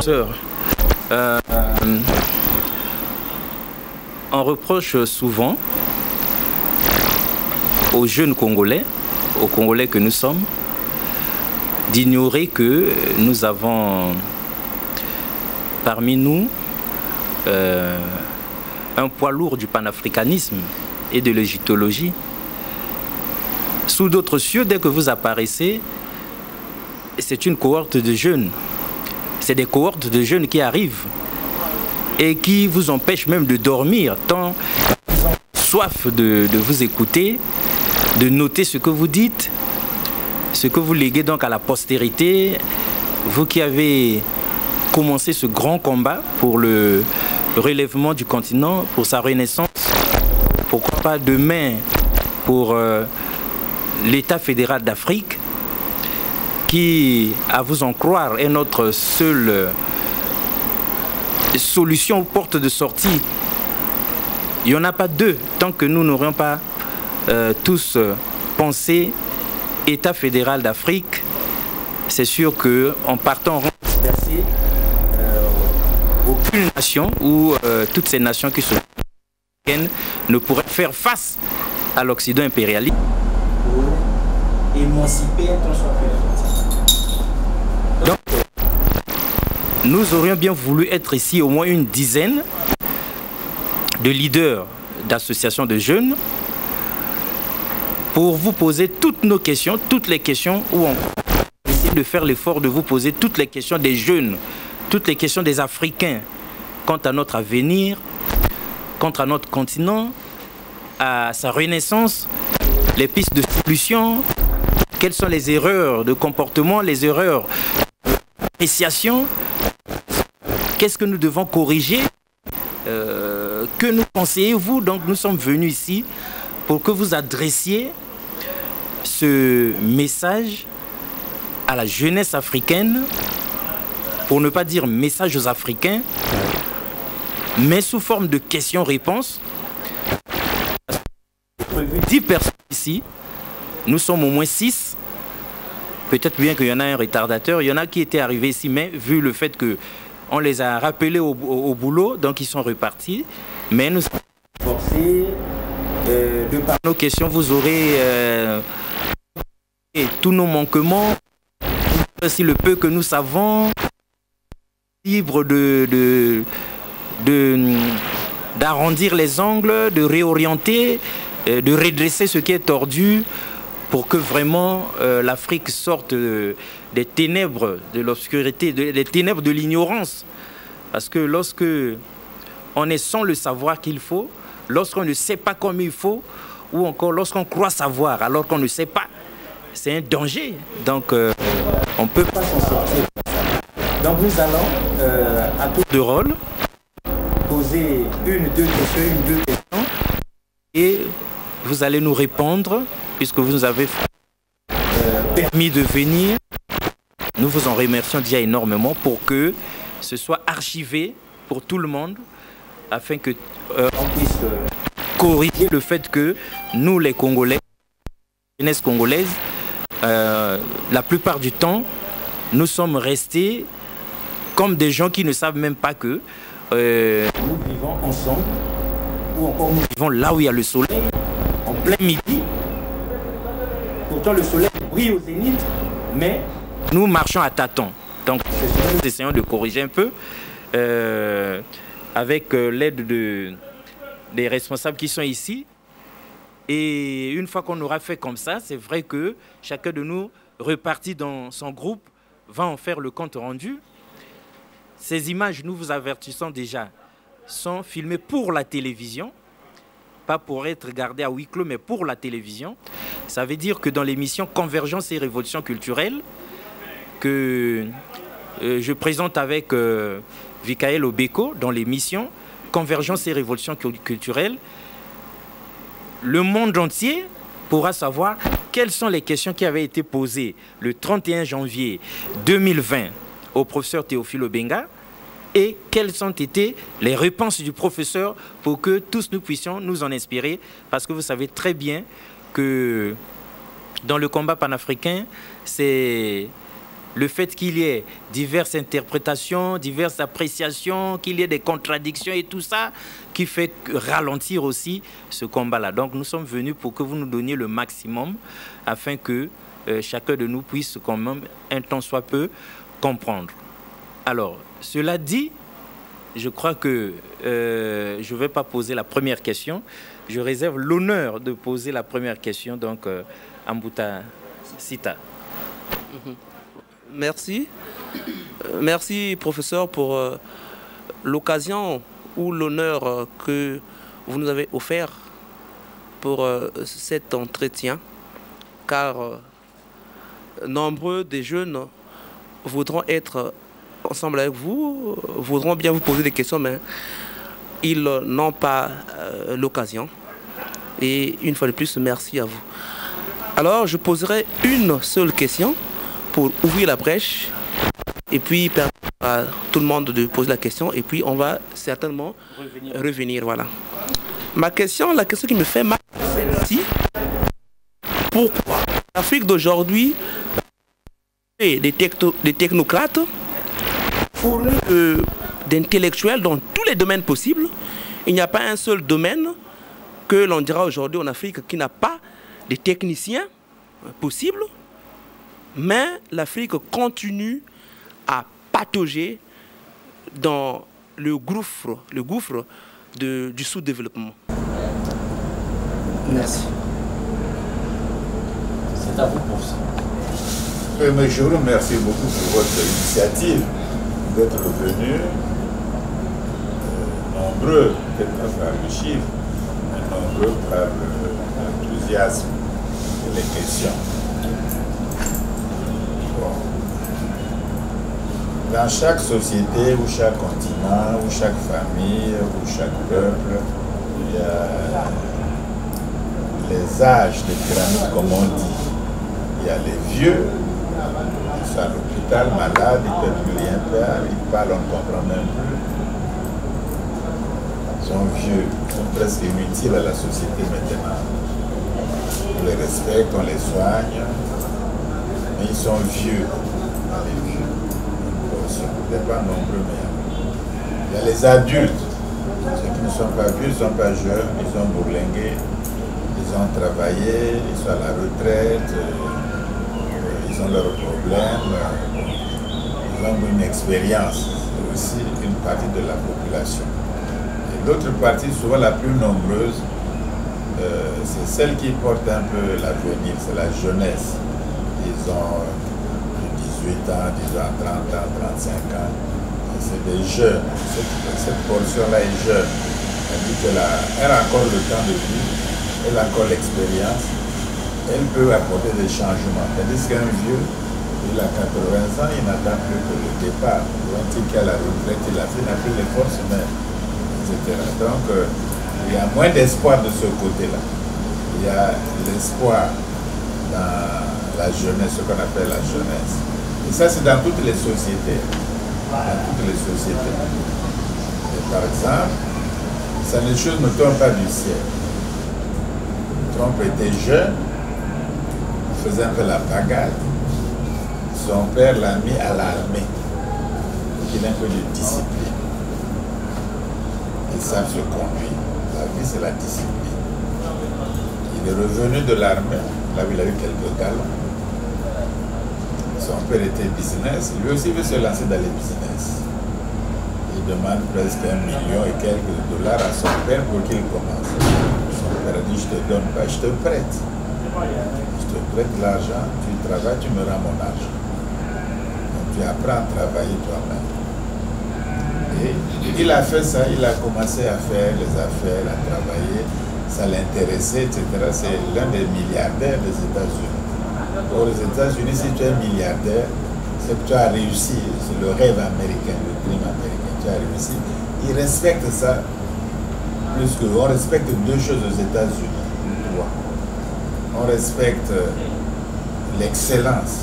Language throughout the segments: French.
Euh, on reproche souvent aux jeunes Congolais, aux Congolais que nous sommes, d'ignorer que nous avons parmi nous un poids lourd du panafricanisme et de l'égyptologie. Sous d'autres cieux, dès que vous apparaissez, c'est une cohorte de jeunes. C'est des cohortes de jeunes qui arrivent et qui vous empêchent même de dormir, tant ils ont soif de vous écouter, de noter ce que vous dites, ce que vous léguez donc à la postérité, vous qui avez commencé ce grand combat pour le relèvement du continent, pour sa renaissance, pourquoi pas demain pour l'État fédéral d'Afrique, qui, à vous en croire, est notre seule solution aux portes de sortie. Il n'y en a pas deux, tant que nous n'aurions pas tous pensé État fédéral d'Afrique. C'est sûr qu'en partant en dispersé, aucune nation ou toutes ces nations qui sont ne pourraient faire face à l'Occident impérialiste pour émanciper tant soit peu. Donc, nous aurions bien voulu être ici au moins une dizaine de leaders d'associations de jeunes pour vous poser toutes nos questions, toutes les questions, ou on essaie de faire l'effort de vous poser toutes les questions des jeunes, toutes les questions des Africains quant à notre avenir, quant à notre continent, à sa renaissance, les pistes de solution, quelles sont les erreurs de comportement, les erreurs d'appréciation, qu'est-ce que nous devons corriger, que nous conseillez-vous. Donc nous sommes venus ici pour que vous adressiez ce message à la jeunesse africaine, pour ne pas dire message aux Africains, mais sous forme de questions-réponses. 10 personnes ici, nous sommes au moins 6. Peut-être bien qu'il y en a un retardateur, il y en a qui étaient arrivés ici, mais vu le fait qu'on les a rappelés au boulot, donc ils sont repartis. Mais nous sommes forcés, de par nos questions, vous aurez tous nos manquements, aussi le peu que nous savons, libre d'arrondir les angles, de réorienter, de redresser ce qui est tordu, pour que vraiment l'Afrique sorte des ténèbres de l'obscurité, des ténèbres de l'ignorance. Parce que lorsque on est sans le savoir qu'il faut, lorsqu'on ne sait pas comme il faut, ou encore lorsqu'on croit savoir alors qu'on ne sait pas, c'est un danger. Donc on ne peut pas s'en sortir. Donc nous allons, à tour de rôle, poser une, deux questions, et vous allez nous répondre, puisque vous nous avez permis de venir. Nous vous en remercions déjà énormément pour que ce soit archivé pour tout le monde, afin que on puisse corriger le fait que nous, les Congolais, la jeunesse congolaise, la plupart du temps, nous sommes restés comme des gens qui ne savent même pas que nous vivons ensemble, ou encore nous vivons là où il y a le soleil, en plein midi. Pourtant le soleil brille au zénith, mais nous marchons à tâtons. Donc nous essayons de corriger un peu avec l'aide des responsables qui sont ici. Et une fois qu'on aura fait comme ça, c'est vrai que chacun de nous, reparti dans son groupe, va en faire le compte rendu. Ces images, nous vous avertissons déjà, sont filmées pour la télévision, pas pour être regardées à huis clos, mais pour la télévision. Ça veut dire que dans l'émission Convergence et Révolution culturelle, que je présente avec Vikaël Obeko dans l'émission Convergence et Révolution culturelle, le monde entier pourra savoir quelles sont les questions qui avaient été posées le 31 janvier 2020 au professeur Théophile Obenga et quelles ont été les réponses du professeur pour que tous nous puissions nous en inspirer, parce que vous savez très bien que dans le combat panafricain, c'est le fait qu'il y ait diverses interprétations, diverses appréciations, qu'il y ait des contradictions et tout ça, qui fait ralentir aussi ce combat-là. Donc nous sommes venus pour que vous nous donniez le maximum afin que chacun de nous puisse quand même, un tant soit peu, comprendre. Alors, cela dit, je crois que je ne vais pas poser la première question. Je réserve l'honneur de poser la première question, donc Ambouta Sita. Merci. Merci, professeur, pour l'occasion ou l'honneur que vous nous avez offert pour cet entretien, car nombreux des jeunes voudront être ensemble avec vous, voudront bien vous poser des questions, mais ils n'ont pas l'occasion. Et une fois de plus, merci à vous. Alors, je poserai une seule question pour ouvrir la brèche et puis permettre à tout le monde de poser la question et puis on va certainement revenir. Voilà. La question qui me fait mal, c'est pourquoi l'Afrique d'aujourd'hui est des technocrates fournis d'intellectuels dans tous les domaines possibles. Il n'y a pas un seul domaine que l'on dira aujourd'hui en Afrique qui n'a pas de techniciens possibles. Mais l'Afrique continue à patauger dans le gouffre du sous-développement. Merci. C'est à vous pour ça. Mais je vous remercie beaucoup pour votre initiative d'être venu. Nombreux, peut-être pas par le chiffre, mais nombreux par l'enthousiasme et les questions. Dans chaque société ou chaque continent ou chaque famille ou chaque peuple, il y a les âges des pyramides, comme on dit. Il y a les vieux, ils sont à l'hôpital, malades, ils ne peuvent plus rien faire, ils parlent, on ne comprend même plus. Ils sont vieux, ils sont presque inutiles à la société maintenant. On les respecte, on les soigne, mais ils sont vieux. Pas nombreux, mais il y a les adultes, ceux qui ne sont pas vieux, ils ne sont pas jeunes, ils sont bourlingués, ils ont travaillé, ils sont à la retraite, ils ont leurs problèmes, ils ont une expérience, c'est aussi une partie de la population. Et l'autre partie, souvent la plus nombreuse, c'est celle qui porte un peu l'avenir, c'est la jeunesse. Ils ont 18 ans, 10 ans, 30 ans, 35 ans. C'est des jeunes. Cette portion-là est jeune. Elle dit qu'elle a encore le temps de vivre, elle a encore l'expérience, elle peut apporter des changements. Tandis qu'un vieux, il a 80 ans, il n'attend plus que le départ. Un type qui a la retraite, il n'a plus les forces même, etc. Donc, il y a moins d'espoir de ce côté-là. Il y a l'espoir dans la jeunesse, ce qu'on appelle la jeunesse. Et ça, c'est dans toutes les sociétés. Dans toutes les sociétés. Et par exemple, les choses ne tombent pas du ciel. Trump était jeune, il faisait un peu la bagade. Son père l'a mis à l'armée. Il a un peu de discipline. Ils savent se conduire. La vie, c'est la discipline. Il est revenu de l'armée, là où il a eu quelques galons. Son père était business, lui aussi veut se lancer dans les business. Il demande presque 1 million et quelques dollars à son père pour qu'il commence. Son père a dit, je ne te donne pas, je te prête. Je te prête l'argent, tu travailles, tu me rends mon argent. Donc tu apprends à travailler toi-même. Et il a fait ça, il a commencé à faire les affaires, à travailler, ça l'intéressait, etc. C'est l'un des milliardaires des États-Unis. Aux États-Unis, si tu es milliardaire, c'est que tu as réussi. C'est le rêve américain, le dream américain. Tu as réussi. Ils respectent ça plus que. On respecte deux choses aux États-Unis. On respecte l'excellence,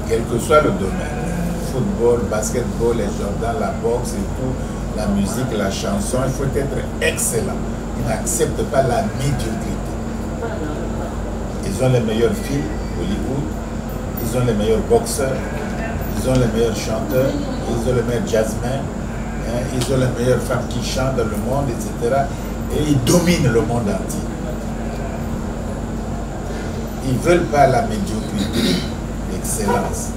quel que soit le domaine. Football, basketball, les Jordan, la boxe et tout, la musique, la chanson. Il faut être excellent. Ils n'acceptent pas la médiocrité. Ils ont les meilleurs films, Hollywood, ils ont les meilleurs boxeurs, ils ont les meilleurs chanteurs, ils ont les meilleurs jazzmen, hein, ils ont les meilleures femmes qui chantent dans le monde, etc. Et ils dominent le monde entier. Ils ne veulent pas la médiocrité, l'excellence,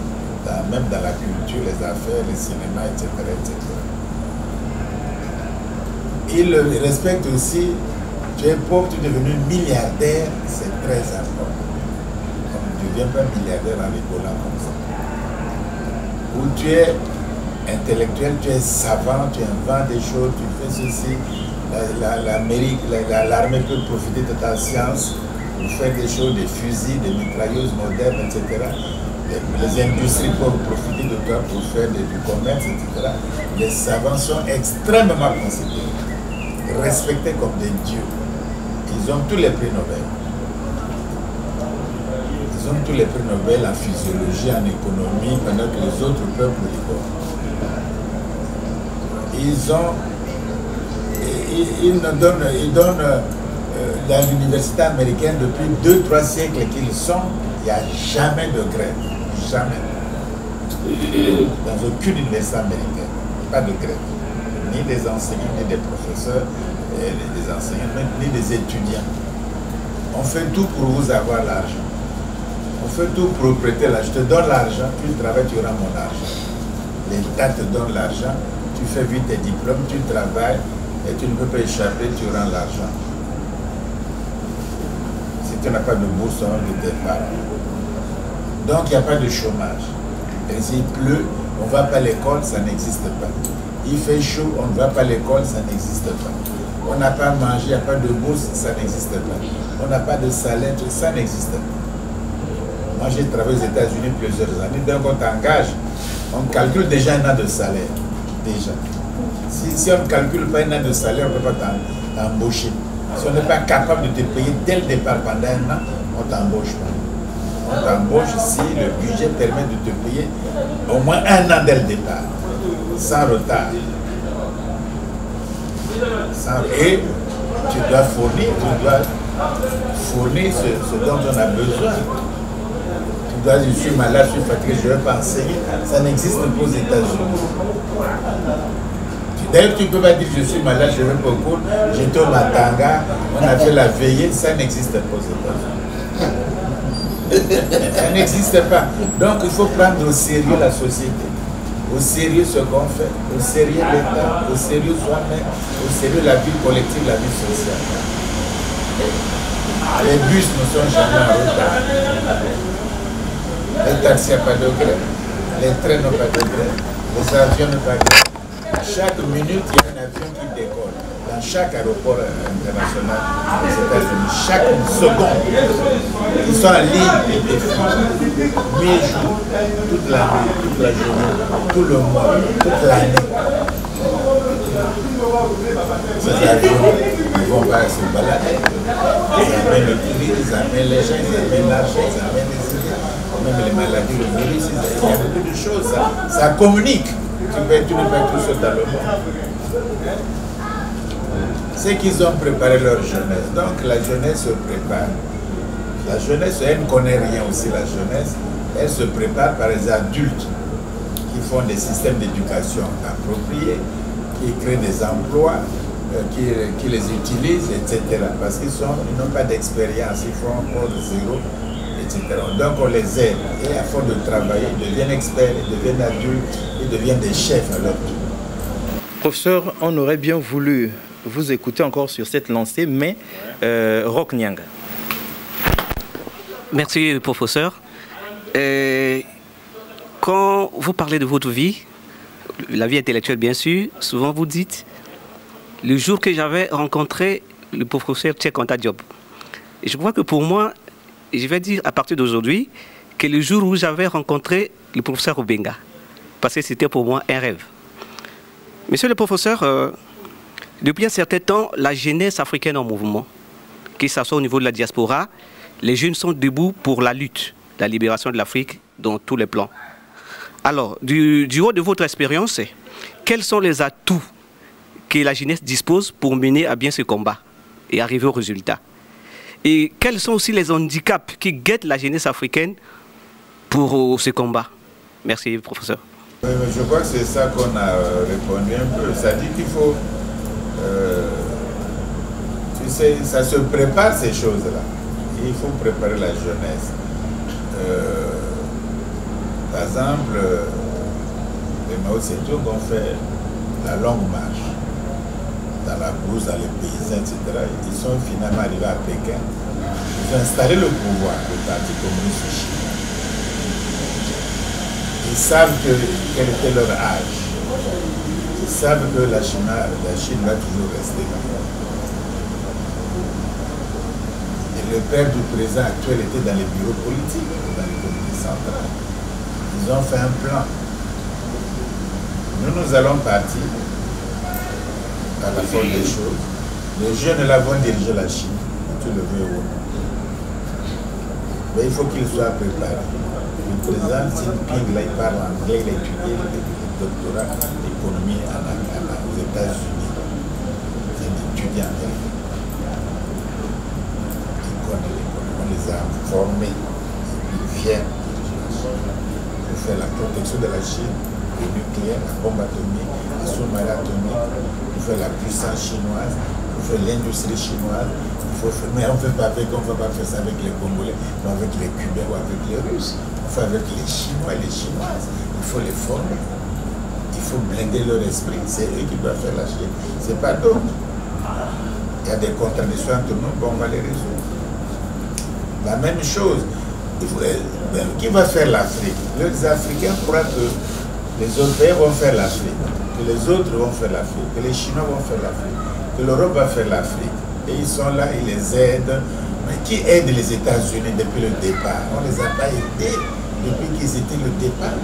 même dans la culture, les affaires, le cinéma, etc. etc. Ils respectent aussi, tu es pauvre, tu es devenu milliardaire, c'est très important. On ne devient pas milliardaire en rigolant comme ça. Ou tu es intellectuel, tu es savant, tu inventes des choses, tu fais ceci. L'armée peut profiter de ta science pour faire des choses, des fusils, des mitrailleuses modernes, etc. Les industries peuvent profiter de toi pour faire du commerce, etc. Les savants sont extrêmement considérés, respectés comme des dieux. Ils ont tous les prix Nobel. Ils ont tous les prix Nobel en physiologie, en économie, pendant que les autres peuples ils donnent dans l'université américaine depuis 2-3 siècles qu'ils sont, il n'y a jamais de grève. Jamais. Dans aucune université américaine, pas de grève. Ni des enseignants, ni des professeurs, des enseignants, ni des étudiants. On fait tout pour vous avoir l'argent. On fait tout pour prêter l'argent. Je te donne l'argent, tu travailles, tu rends mon argent. L'État te donne l'argent, tu fais vite tes diplômes, tu travailles et tu ne peux pas échapper, tu rends l'argent. Si tu n'as pas de bourse, on ne t'épargne. Donc il n'y a pas de chômage. Et s'il pleut, on ne va pas à l'école, ça n'existe pas. Il fait chaud, on ne va pas à l'école, ça n'existe pas. On n'a pas à manger, il n'y a pas de bourse, ça n'existe pas. On n'a pas de salaire, ça n'existe pas. Moi j'ai travaillé aux États-Unis plusieurs années, donc on t'engage, on calcule déjà un an de salaire. Déjà. Si on ne calcule pas un an de salaire, on ne peut pas t'embaucher. Si on n'est pas capable de te payer dès le départ pendant un an, on ne t'embauche pas. On t'embauche si le budget permet de te payer au moins un an dès le départ, sans retard. Et tu dois fournir ce dont on a besoin. Tu dois dire, je suis malade, je suis fatigué, je ne vais pas enseigner. Ça n'existe pas aux États-Unis. D'ailleurs, tu ne peux pas dire, je suis malade, je ne vais pas au cours, j'étais au Matanga, on a fait la veillée, ça n'existe pas aux États-Unis. Ça n'existe pas. Donc il faut prendre au sérieux la société, au sérieux ce qu'on fait, au sérieux l'État, au sérieux soi-même, au sérieux la vie collective, la vie sociale. Les bus ne sont jamais en retard. Les taxis n'ont pas de grève, les trains n'ont pas de grève, les avions n'ont pas de grève. Chaque minute, il y a un avion qui décolle. Dans chaque aéroport international aux États-Unis, chaque seconde, ils sont en ligne et défilent. 8 jours, toute la nuit, toute la journée, tout le mois, toute l'année. Ces avions ne vont pas se balader. Ils amènent le tourisme, ils amènent les gens, ils amènent l'argent, ils amènent les idées, même les maladies, le virus, il y a beaucoup de choses. Ça communique. Tu n'es pas tout seul dans le monde. C'est qu'ils ont préparé leur jeunesse. Donc la jeunesse se prépare. La jeunesse, elle ne connaît rien aussi, la jeunesse. Elle se prépare par les adultes qui font des systèmes d'éducation appropriés, qui créent des emplois, qui les utilisent, etc. Parce qu'ils n'ont pas d'expérience, ils font encore de zéro, etc. Donc on les aide. Et à force de travailler, ils deviennent experts, ils deviennent adultes, ils deviennent des chefs à leur tour. Professeur, on aurait bien voulu vous écouter encore sur cette lancée, mais Roch Nyanga. Merci, professeur. Quand vous parlez de votre vie, la vie intellectuelle bien sûr, souvent vous dites le jour que j'avais rencontré le professeur Cheikh Anta Diop. Et je crois que pour moi, je vais dire à partir d'aujourd'hui que le jour où j'avais rencontré le professeur Obenga, parce que c'était pour moi un rêve. Monsieur le professeur, depuis un certain temps, la jeunesse africaine en mouvement, que ce soit au niveau de la diaspora, les jeunes sont debout pour la lutte, la libération de l'Afrique dans tous les plans. Alors, du haut de votre expérience, quels sont les atouts que la jeunesse dispose pour mener à bien ce combat et arriver au résultat? Et quels sont aussi les handicaps qui guettent la jeunesse africaine pour ce combat? Merci, professeur. Oui, mais je crois que c'est ça qu'on a répondu un peu. Ça dit qu'il faut... tu sais, ça se prépare ces choses-là. Il faut préparer la jeunesse. Par exemple, les Mao Tse-tung ont fait la longue marche dans la brousse, dans les paysans, etc. Ils sont finalement arrivés à Pékin. Ils ont installé le pouvoir du Parti communiste chinois. Ils savent quel était leur âge. Ils savent que la Chine va toujours rester là. Et le père du président actuel était dans les bureaux politiques, dans les comités centrales. Ils ont fait un plan. Nous allons partir à la force des choses. Les jeunes là vont diriger la Chine, tu le veux ou non. Mais il faut qu'ils soient préparés. Le président Xi Jinping, là, il parle anglais, il a étudié le doctorat d'économie aux États-Unis. C'est un étudiant américain. Il connaît l'économie, on les a formés. Ils viennent pour faire la protection de la Chine, le nucléaire, la bombe atomique, les sous-marins atomiques, pour faire la puissance chinoise, pour faire l'industrie chinoise. Mais on ne fait pas ça avec les Congolais, mais avec les Cubains ou avec les Russes. On fait avec les Chinois et les Chinoises. Il faut les former. Il faut blinder leur esprit. C'est eux qui doivent faire la Chine. Ce n'est pas d'autres. Il y a des contradictions entre nous, bon, on va les résoudre. La même chose. Qui va faire l'Afrique? Les Africains croient que les autres pays vont faire l'Afrique, que les autres vont faire l'Afrique, que les Chinois vont faire l'Afrique, que l'Europe va faire l'Afrique. Et ils sont là, ils les aident. Mais qui aide les États-Unis depuis le départ? On ne les a pas aidés depuis qu'ils étaient le départ.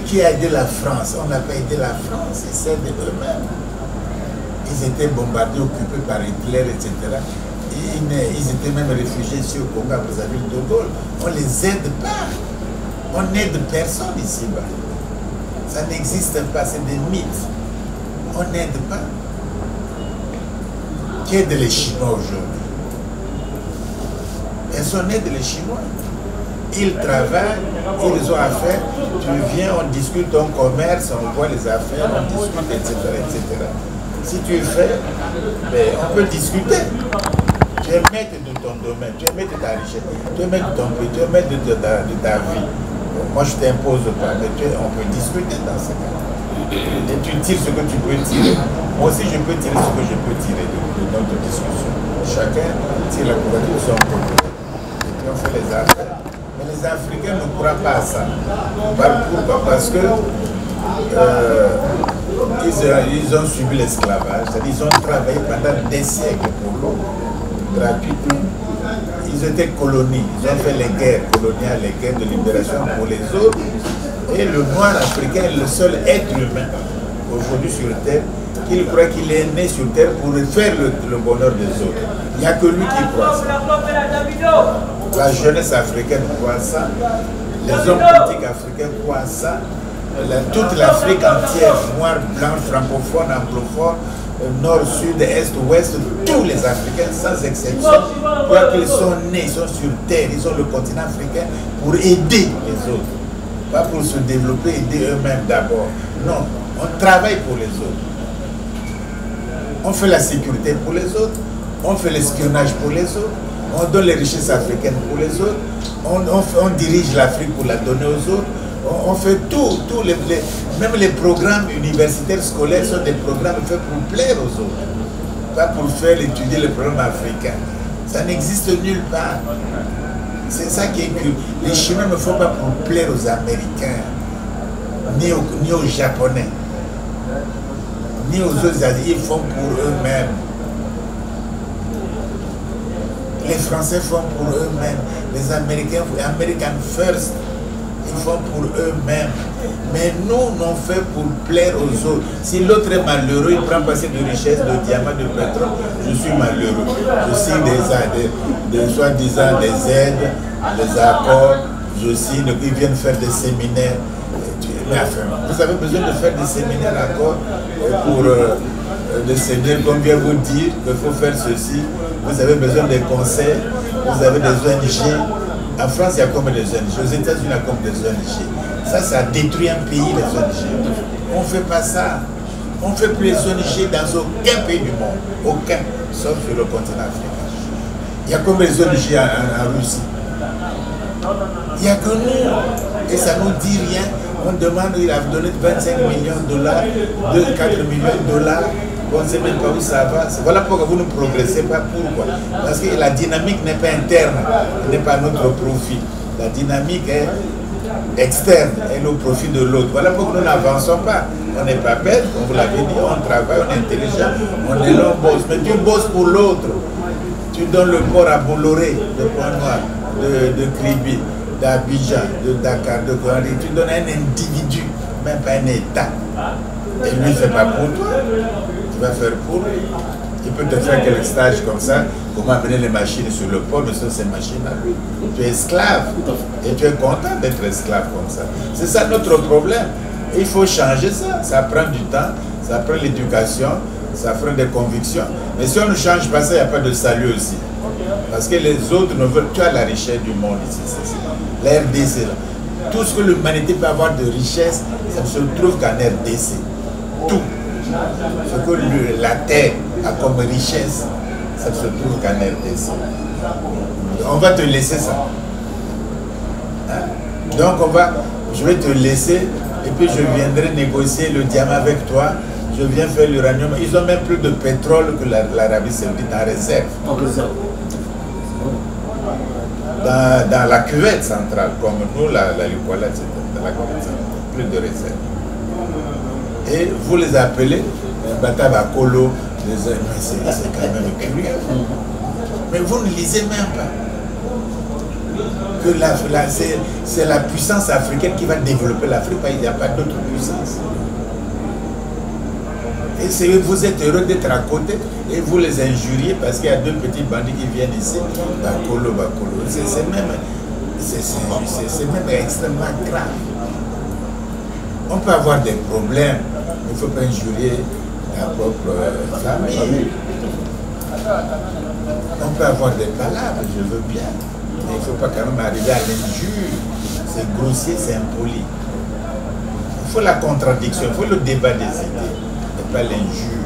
Qui a aidé la France? On n'a pas aidé la France, ils s'aident eux-mêmes. Ils étaient bombardés, occupés par Hitler, etc. Ils étaient même réfugiés ici au Congo, vous avez le De Gaulle. On ne les aide pas. On n'aide personne ici-bas. Ça n'existe pas, c'est des mythes. On n'aide pas. Qui aide les Chinois aujourd'hui? Personne n'aide les Chinois. Ils travaillent, ils ont affaires. Tu viens, on discute ton commerce, on voit les affaires, on discute, etc. etc. Si tu fais, ben, on peut discuter. Tu es maître de ton domaine, tu es maître de ta richesse, tu es maître de ton pays, tu es maître de ta vie. Moi, je ne t'impose pas, mais on peut discuter dans ce cas. Et tu tires ce que tu peux tirer. Moi aussi, je peux tirer ce que je peux tirer de notre discussion. Chacun tire la couverture de son côté. Et puis on fait les affaires. Mais les Africains ne croient pas à ça. Pourquoi? Parce que ils ont subi l'esclavage. C'est-à-dire ils ont travaillé pendant des siècles pour l'eau, gratuitement. Ils étaient colonies. Ils ont fait les guerres coloniales, les guerres de libération pour les autres. Et le noir africain est le seul être humain aujourd'hui sur Terre qui croit qu'il est né sur Terre pour faire le bonheur des autres. Il n'y a que lui qui croit ça. La jeunesse africaine croit ça. Les hommes politiques africains croient ça. Toute l'Afrique entière, noir, blanc, francophone, anglophone, nord, sud, est, ouest, tous les Africains, sans exception, croient qu'ils sont nés, ils sont sur Terre, ils ont le continent africain pour aider les autres. Pas pour se développer, aider eux-mêmes d'abord. Non, on travaille pour les autres. On fait la sécurité pour les autres, on fait l'espionnage pour les autres, on donne les richesses africaines pour les autres, on dirige l'Afrique pour la donner aux autres, on fait tout, même les programmes universitaires scolaires sont des programmes faits pour plaire aux autres, pas pour faire étudier les programmes africains. Ça n'existe nulle part. C'est ça qui est que les Chinois ne font pas pour plaire aux Américains, ni aux Japonais, ni aux autres Asiatiques, ils font pour eux-mêmes. Les Français font pour eux-mêmes, les Américains, American First, ils font pour eux-mêmes. Mais nous, on fait pour plaire aux autres. Si l'autre est malheureux, il prend passer de richesse, de diamants, de pétrole, je suis malheureux. Je signe des soi-disant des aides, des accords, je signe, ils viennent faire des séminaires. Mais enfin, vous avez besoin de faire des séminaires encore pour des séminaires, comme vient vous dire qu'il faut faire ceci. Vous avez besoin des conseils, vous avez des ONG, En France, il y a combien de ONG? Aux États-Unis, il y a combien de ONG? Ça détruit un pays, les ONG. On ne fait pas ça. On ne fait plus les ONG dans aucun pays du monde. Aucun, sauf sur le continent africain. Il y a combien de ONG en Russie? Il n'y a que nous. Et ça ne nous dit rien. On demande, il a donné 25 millions de dollars, 4 millions de dollars. On ne sait même pas où ça va. Voilà pourquoi vous ne progressez pas. Pourquoi? Parce que la dynamique n'est pas interne, n'est pas notre profit. La dynamique est externe, est le profit de l'autre. Voilà pourquoi nous n'avançons pas. On n'est pas bête, comme vous l'avez dit, on travaille, on est intelligent, on est là, on bosse. Mais tu bosses pour l'autre. Tu donnes le port à Bolloré, de Pointe-Noire, de Kribi, d'Abidjan, de Dakar, de Guadeloupe. Tu donnes un individu, même pas un État. Et lui, il ne fait pas pour toi. Tu vas faire pour lui. Il peut te faire quelques stages comme ça, comment amener les machines sur le port, mais sur ces machines à lui. Tu es esclave. Et tu es content d'être esclave comme ça. C'est ça notre problème. Il faut changer ça. Ça prend du temps, ça prend l'éducation, ça prend des convictions. Mais si on ne change pas ça, il n'y a pas de salut aussi. Parce que les autres ne veulent. Tu as la richesse du monde ici. La RDC, là. Tout ce que l'humanité peut avoir de richesse, ça ne se trouve qu'en RDC. Tout. Ce que la terre a comme richesse, ça ne se trouve qu'en RDC. On va te laisser ça. Hein? Donc je vais te laisser et puis je viendrai négocier le diamant avec toi. Je viens faire l'uranium. Ils ont même plus de pétrole que l'Arabie Saoudite en réserve. En réserve. Dans la cuvette centrale, comme nous, la Lukwala, etc. Dans la cuvette centrale, plus de réserve. Et vous les appelez Batabakolo, c'est quand même curieux. Mais vous ne lisez même pas que c'est la puissance africaine qui va développer l'Afrique, il n'y a pas d'autre puissance. Et vous êtes heureux d'être à côté et vous les injuriez parce qu'il y a deux petits bandits qui viennent ici, Bakolo. C'est même extrêmement grave. On peut avoir des problèmes, mais il ne faut pas injurier la propre famille. On peut avoir des palabres, je veux bien, mais il ne faut pas quand même arriver à l'injure. C'est grossier, c'est impoli. Il faut la contradiction, il faut le débat des idées, mais pas l'injure.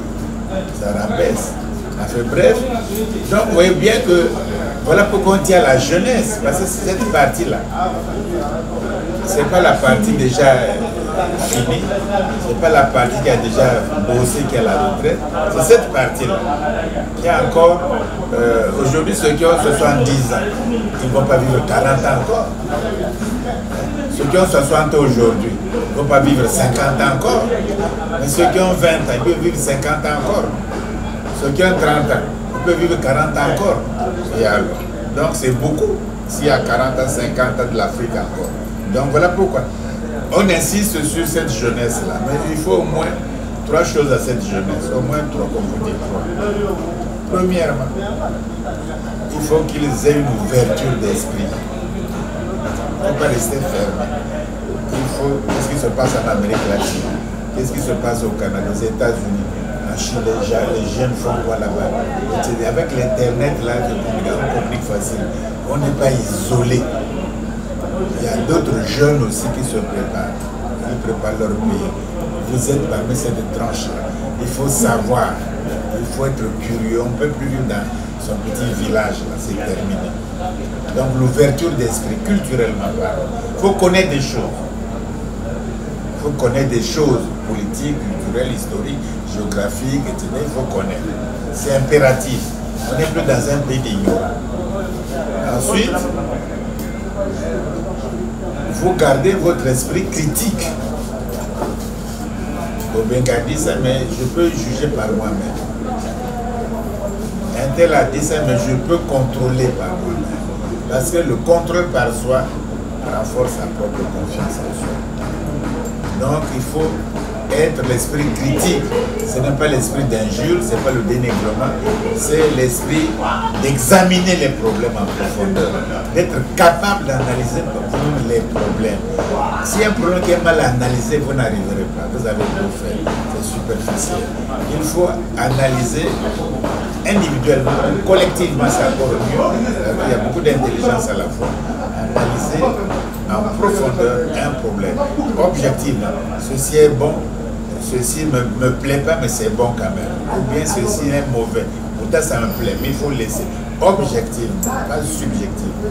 Ça rabaisse. Enfin, bref, donc vous voyez bien que voilà pourquoi on tient la jeunesse, parce que cette partie-là, c'est pas la partie déjà finie, c'est pas la partie qui a déjà bossé, qui a la retraite, c'est cette partie-là qui a encore, aujourd'hui ceux qui ont 70 ans, ils ne vont pas vivre 40 ans encore. Ceux qui ont 60 ans aujourd'hui ne vont pas vivre 50 ans encore. Mais ceux qui ont 20 ans, ils peuvent vivre 50 ans encore. Ceux qui ont 30 ans, ils peuvent vivre 40 ans encore. Et alors, donc c'est beaucoup s'il y a 40 ans, 50 ans de l'Afrique encore. Donc voilà pourquoi. On insiste sur cette jeunesse-là. Mais il faut au moins 3 choses à cette jeunesse. Au moins 3, comme vous dites. Premièrement, il faut qu'ils aient une ouverture d'esprit. Il ne faut pas rester fermé. Il faut, qu'est-ce qui se passe en Amérique latine? Qu'est-ce qui se passe au Canada, aux États-Unis, en Chine, les jeunes font quoi là-bas? Avec l'Internet, là, on communique facile. On n'est pas isolé. Il y a d'autres jeunes aussi qui se préparent. Ils préparent leur pays. Vous êtes parmi cette tranche-là. Il faut savoir. Il faut être curieux. On ne peut plus vivre dans son petit village, là, c'est terminé. Donc l'ouverture d'esprit, culturellement parlant. Il faut connaître des choses. Il faut connaître des choses politiques, culturelles, historiques, géographiques, etc. Il faut connaître. C'est impératif. On n'est plus dans un pays d'ignorants. Ensuite, vous gardez votre esprit critique. Obenga dit ça, mais je peux juger par moi-même. Un tel a dit ça, mais je peux contrôler par moi-même. Parce que le contrôle par soi renforce sa propre confiance en soi. Donc il faut être l'esprit critique. Ce n'est pas l'esprit d'injure, ce n'est pas le dénigrement, c'est l'esprit d'examiner les problèmes en profondeur, d'être capable d'analyser les problèmes. S'il y a un problème qui est mal analysé, vous n'arriverez pas, vous avez beau faire, c'est superficiel. Il faut analyser individuellement, collectivement, c'est encore mieux. Il y a beaucoup d'intelligence à la fois. d'analyser en profondeur un problème. Objectivement, ceci est bon, ceci ne me plaît pas, mais c'est bon quand même. Ou bien ceci est mauvais. Pourtant, ça me plaît, mais il faut laisser. Objectivement, pas subjectivement.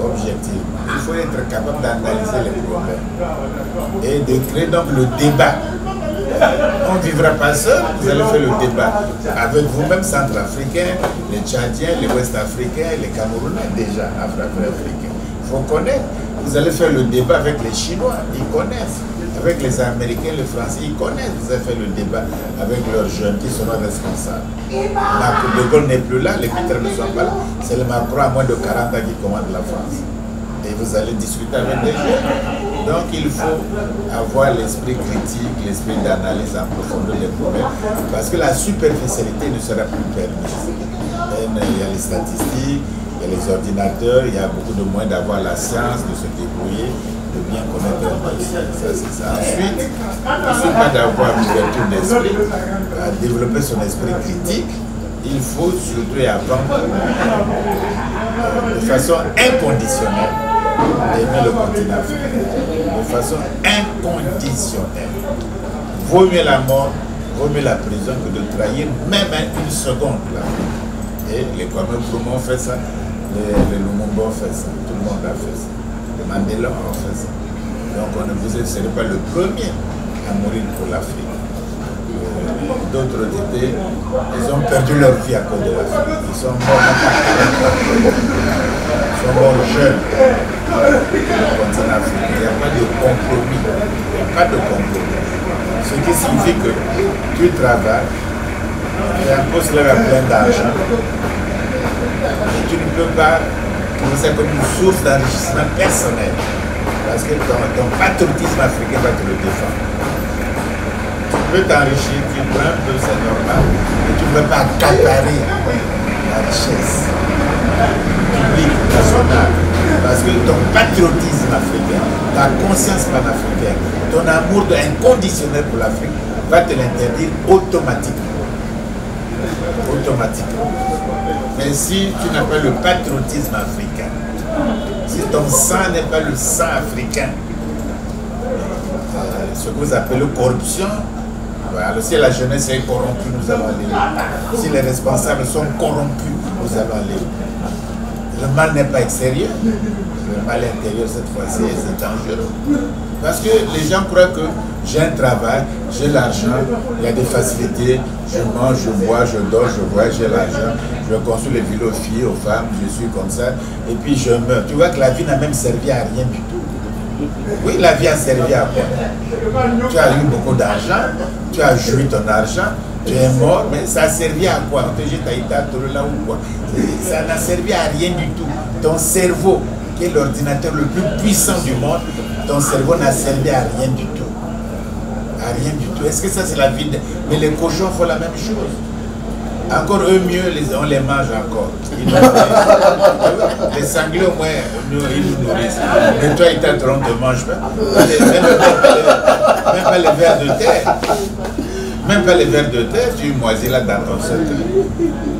Objectivement. Il faut être capable d'analyser les problèmes et de créer donc le débat. On ne vivra pas seul, vous allez faire le débat avec vous-même, centrafricains, les Tchadiens, les Ouest-Africains, les Camerounais, déjà afro-africains. Il faut connaître. Vous allez faire le débat avec les Chinois, ils connaissent. Avec les Américains, les Français, ils connaissent. Vous allez faire le débat avec leurs jeunes qui seront responsables. De Gaulle n'est plus là, les militaires ne sont pas là. C'est le Macron à moins de 40 ans qui commande la France. Et vous allez discuter avec des jeunes. Donc il faut avoir l'esprit critique, l'esprit d'analyse en profondeur des problèmes, parce que la superficialité ne sera plus permise. Il y a les statistiques, il y a les ordinateurs, il y a beaucoup de moyens d'avoir la science, de se débrouiller, de bien connaître le dossier. Ça, c'est ça. Ensuite, il ne suffit pas d'avoir une ouverture d'esprit, à développer son esprit critique. Il faut surtout et avant, de façon inconditionnelle, aimer le continent africain. De façon inconditionnelle. Vaut mieux la mort, vaut mieux la prison que de trahir même une seconde. Là. Et les Kwame Nkrumah ont fait ça, les Lumumba ont fait ça, tout le monde a fait ça. Les Mandela ont fait ça. Donc vous ne serez pas le premier à mourir pour l'Afrique. D'autres étaient, ils ont perdu leur vie à cause de l'Afrique. Ils sont morts jeunes. Le continent africain, il n'y a pas de compromis. Il n'y a pas de compromis. Ce qui signifie que tu travailles, tu as un poste là plein d'argent, et tu ne peux pas trouver ça comme une source d'enrichissement personnel. Parce que ton patriotisme africain va te le défendre. Tu peux t'enrichir, tu prends un peu, c'est normal, mais tu ne peux pas accaparer la richesse publique, nationale. Parce que ton patriotisme africain, ta conscience panafricaine, ton amour inconditionnel pour l'Afrique va te l'interdire automatiquement. Automatiquement. Mais si tu n'as pas le patriotisme africain, si ton sang n'est pas le sang africain, ce que vous appelez corruption, alors si la jeunesse est corrompue, nous allons aller où? Si les responsables sont corrompus, nous allons aller où? Le mal n'est pas extérieur, le mal intérieur cette fois-ci, c'est dangereux. Parce que les gens croient que j'ai un travail, j'ai l'argent, il y a des facilités, je mange, je bois, je dors, je voyage, j'ai l'argent, je construis les villes aux filles, aux femmes, je suis comme ça, et puis je meurs. Tu vois que la vie n'a même servi à rien du tout. Oui, la vie a servi à quoi? Tu as eu beaucoup d'argent, tu as joui ton argent, tu es mort, mais ça a servi à quoi? On te jette à Ita, là ou quoi? Ça n'a servi à rien du tout. Ton cerveau, qui est l'ordinateur le plus puissant du monde, ton cerveau n'a servi à rien du tout. À rien du tout. Est-ce que ça c'est la vie Mais les cochons font la même chose. Encore eux mieux, on les mange encore. Les sangliers au moins, ils nous nourrissent. Mais toi, on ne te mange pas. Même pas les vers de terre. Même pas les vers de terre, tu moisis là dans ton secret.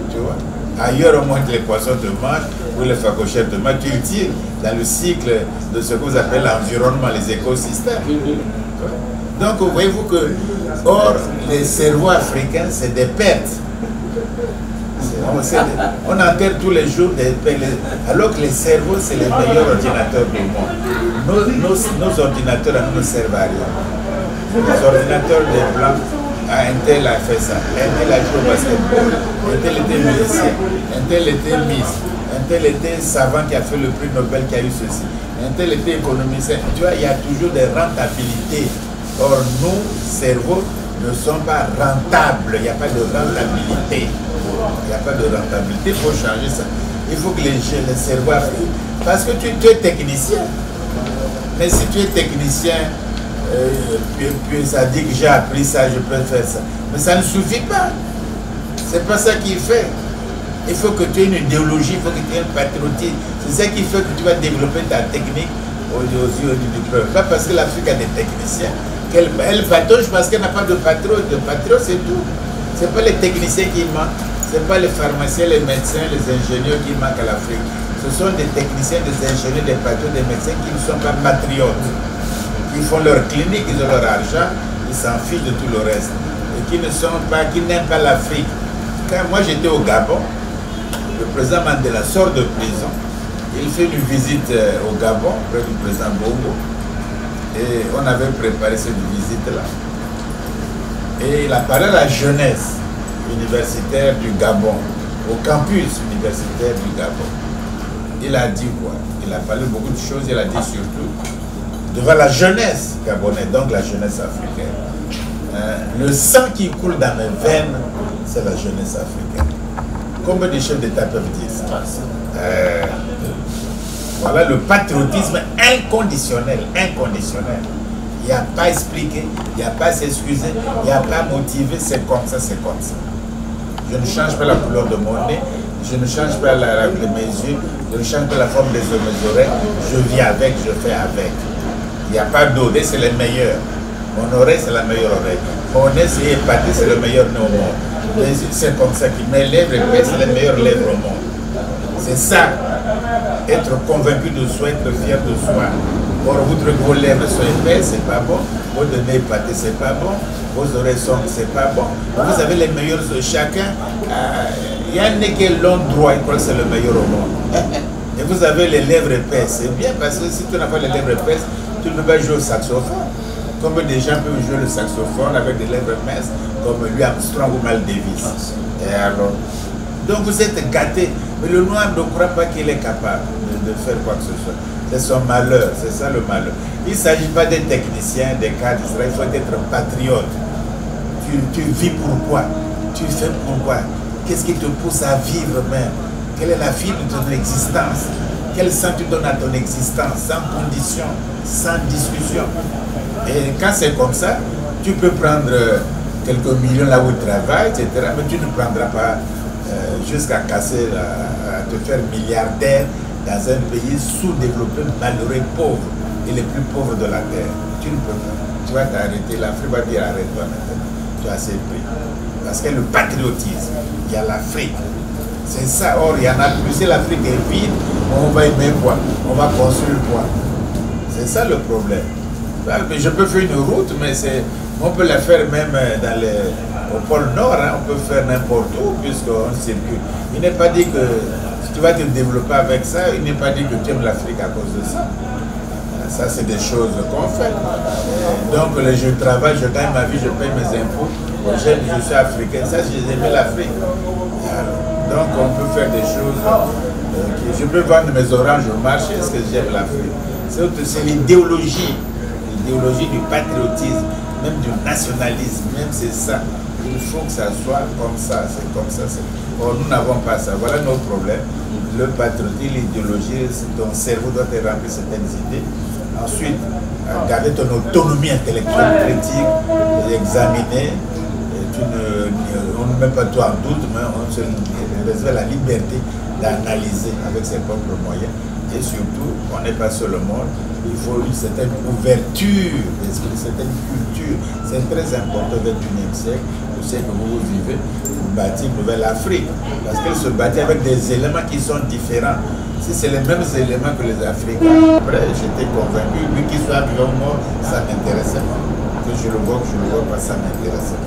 Tu vois. Ailleurs, au moins, les poissons te mangent, ou les phacochères te mangent. Tu utilises dans le cycle de ce que vous appelez l'environnement, les écosystèmes. Donc, voyez-vous que, or, les cerveaux africains, c'est des pertes. On enterre tous les jours des pertes, alors que les cerveaux, c'est les meilleurs ordinateurs du monde. Nos ordinateurs ne servent à rien. Les ordinateurs des Blancs, un tel a fait ça, un tel a joué au basketball, un tel était musicien, un tel était Miss, un tel était savant qui a fait le prix Nobel qui a eu ceci, un tel était économiste. Tu vois, il y a toujours des rentabilités. Or, nos cerveaux ne sont pas rentables, il n'y a pas de rentabilité. Il n'y a pas de rentabilité, il faut changer ça. Il faut que les cerveaux africains... Parce que tu es technicien. Mais si tu es technicien, puis ça dit que j'ai appris ça, je peux faire ça. Mais ça ne suffit pas. C'est pas ça qu'il fait. Il faut que tu aies une idéologie, il faut que tu aies un patriotisme. C'est ça qui fait que tu vas développer ta technique aux yeux du peuple. Pas parce que l'Afrique a des techniciens. Elle patauge parce qu'elle n'a pas de patriote. De patriote, c'est tout. Ce n'est pas les techniciens qui manquent. Ce n'est pas les pharmaciens, les médecins, les ingénieurs qui manquent à l'Afrique. Ce sont des techniciens, des ingénieurs, des patrons, des médecins qui ne sont pas patriotes. Ils font leur clinique, ils ont leur argent, ils s'en fichent de tout le reste. Et qui n'aiment pas l'Afrique. Quand moi j'étais au Gabon, le président Mandela sort de prison. Il fait une visite au Gabon, près du président Bongo. Et on avait préparé cette visite-là. Et il a parlé à la jeunesse universitaire du Gabon, au campus universitaire du Gabon. Il a dit quoi? Il a parlé beaucoup de choses, il a dit surtout devant la jeunesse gabonaise, donc la jeunesse africaine. Le sang qui coule dans mes veines, c'est la jeunesse africaine. Combien de chefs d'État peuvent dire ça? Voilà le patriotisme inconditionnel, inconditionnel. Il n'y a pas à expliquer, il n'y a pas à s'excuser, il n'y a pas à motiver, c'est comme ça, c'est comme ça. Je ne change pas la couleur de mon nez, je ne change pas de mes yeux, je ne change pas la forme de mes oreilles, je vis avec, je fais avec. Il n'y a pas d'eau, c'est les meilleurs. Mon oreille, c'est la meilleure oreille. Mon nez, c'est épaté, c'est le meilleur nez au monde. C'est comme ça que mes lèvres épaisses, c'est les meilleures lèvres au monde. C'est ça, être convaincu de soi, être fier de soi. Or, vous trouvez que vos lèvres sont épaisses, c'est pas bon. Votre nez épaté, c'est pas bon. Vos oreilles sont, c'est pas bon. Vous avez les meilleurs, chacun. Il y a un nez qui est long, droit, il croit que c'est le meilleur au monde. Et vous avez les lèvres épaisses. C'est bien parce que si tu n'as pas les lèvres épaisses, tu ne peux pas jouer au saxophone. Comme des gens peuvent jouer le saxophone avec des lèvres minces, comme Louis Armstrong ou Miles Davis. Et alors, donc vous êtes gâtés. Mais le noir ne croit pas qu'il est capable de faire quoi que ce soit. C'est son malheur, c'est ça le malheur. Il ne s'agit pas des techniciens, des cadres, il faut être patriote. Tu vis pourquoi? Tu fais pourquoi? Qu'est-ce qui te pousse à vivre même? Quelle est la vie de ton existence? Quel sens tu donnes à ton existence? Sans condition, sans discussion. Et quand c'est comme ça, tu peux prendre quelques millions là où tu travailles, etc. Mais tu ne prendras pas jusqu'à casser, à te faire milliardaire dans un pays sous-développé, malheureux, pauvre, et les plus pauvres de la terre. Tu ne peux pas. Tu vas t'arrêter, l'Afrique va dire arrête-toi maintenant. Tu as assez pris. Parce que le patriotisme, il y a l'Afrique. C'est ça. Or, il y en a plus. Si l'Afrique est vide, on va aimer quoi? On va construire quoi? C'est ça le problème. Je peux faire une route, mais on peut la faire même au pôle Nord, hein, on peut faire n'importe où puisqu'on circule. Il n'est pas dit que si tu vas te développer avec ça, il n'est pas dit que tu aimes l'Afrique à cause de ça. Ça, c'est des choses qu'on fait. Donc, je travaille, je gagne ma vie, je paye mes impôts. Je suis africain. Ça, j'ai aimé l'Afrique. Donc, on peut faire des choses. Je peux vendre mes oranges au marché parce que j'aime l'Afrique. C'est l'idéologie du patriotisme, même du nationalisme, même c'est ça. Il faut que ça soit comme ça, c'est comme ça. Or, nous n'avons pas ça. Voilà notre problème. Le patriotisme, l'idéologie, ton cerveau doit être rempli de certaines idées. Ensuite, garder ton autonomie intellectuelle critique, examiner. On ne met pas tout en doute, mais on se réserve la liberté d'analyser avec ses propres moyens. Et surtout, on n'est pas sur le monde. Il faut une certaine ouverture d'esprit, une certaine culture. C'est très important au XXIe siècle. Je sais que vous vivez, vous bâtir une nouvelle Afrique. Parce qu'elle se bâtit avec des éléments qui sont différents. Si c'est les mêmes éléments que les Africains, après j'étais convaincu, lui qui soit vivant ou mort, ça m'intéressait pas. Que je le vois, pas, ça m'intéressait.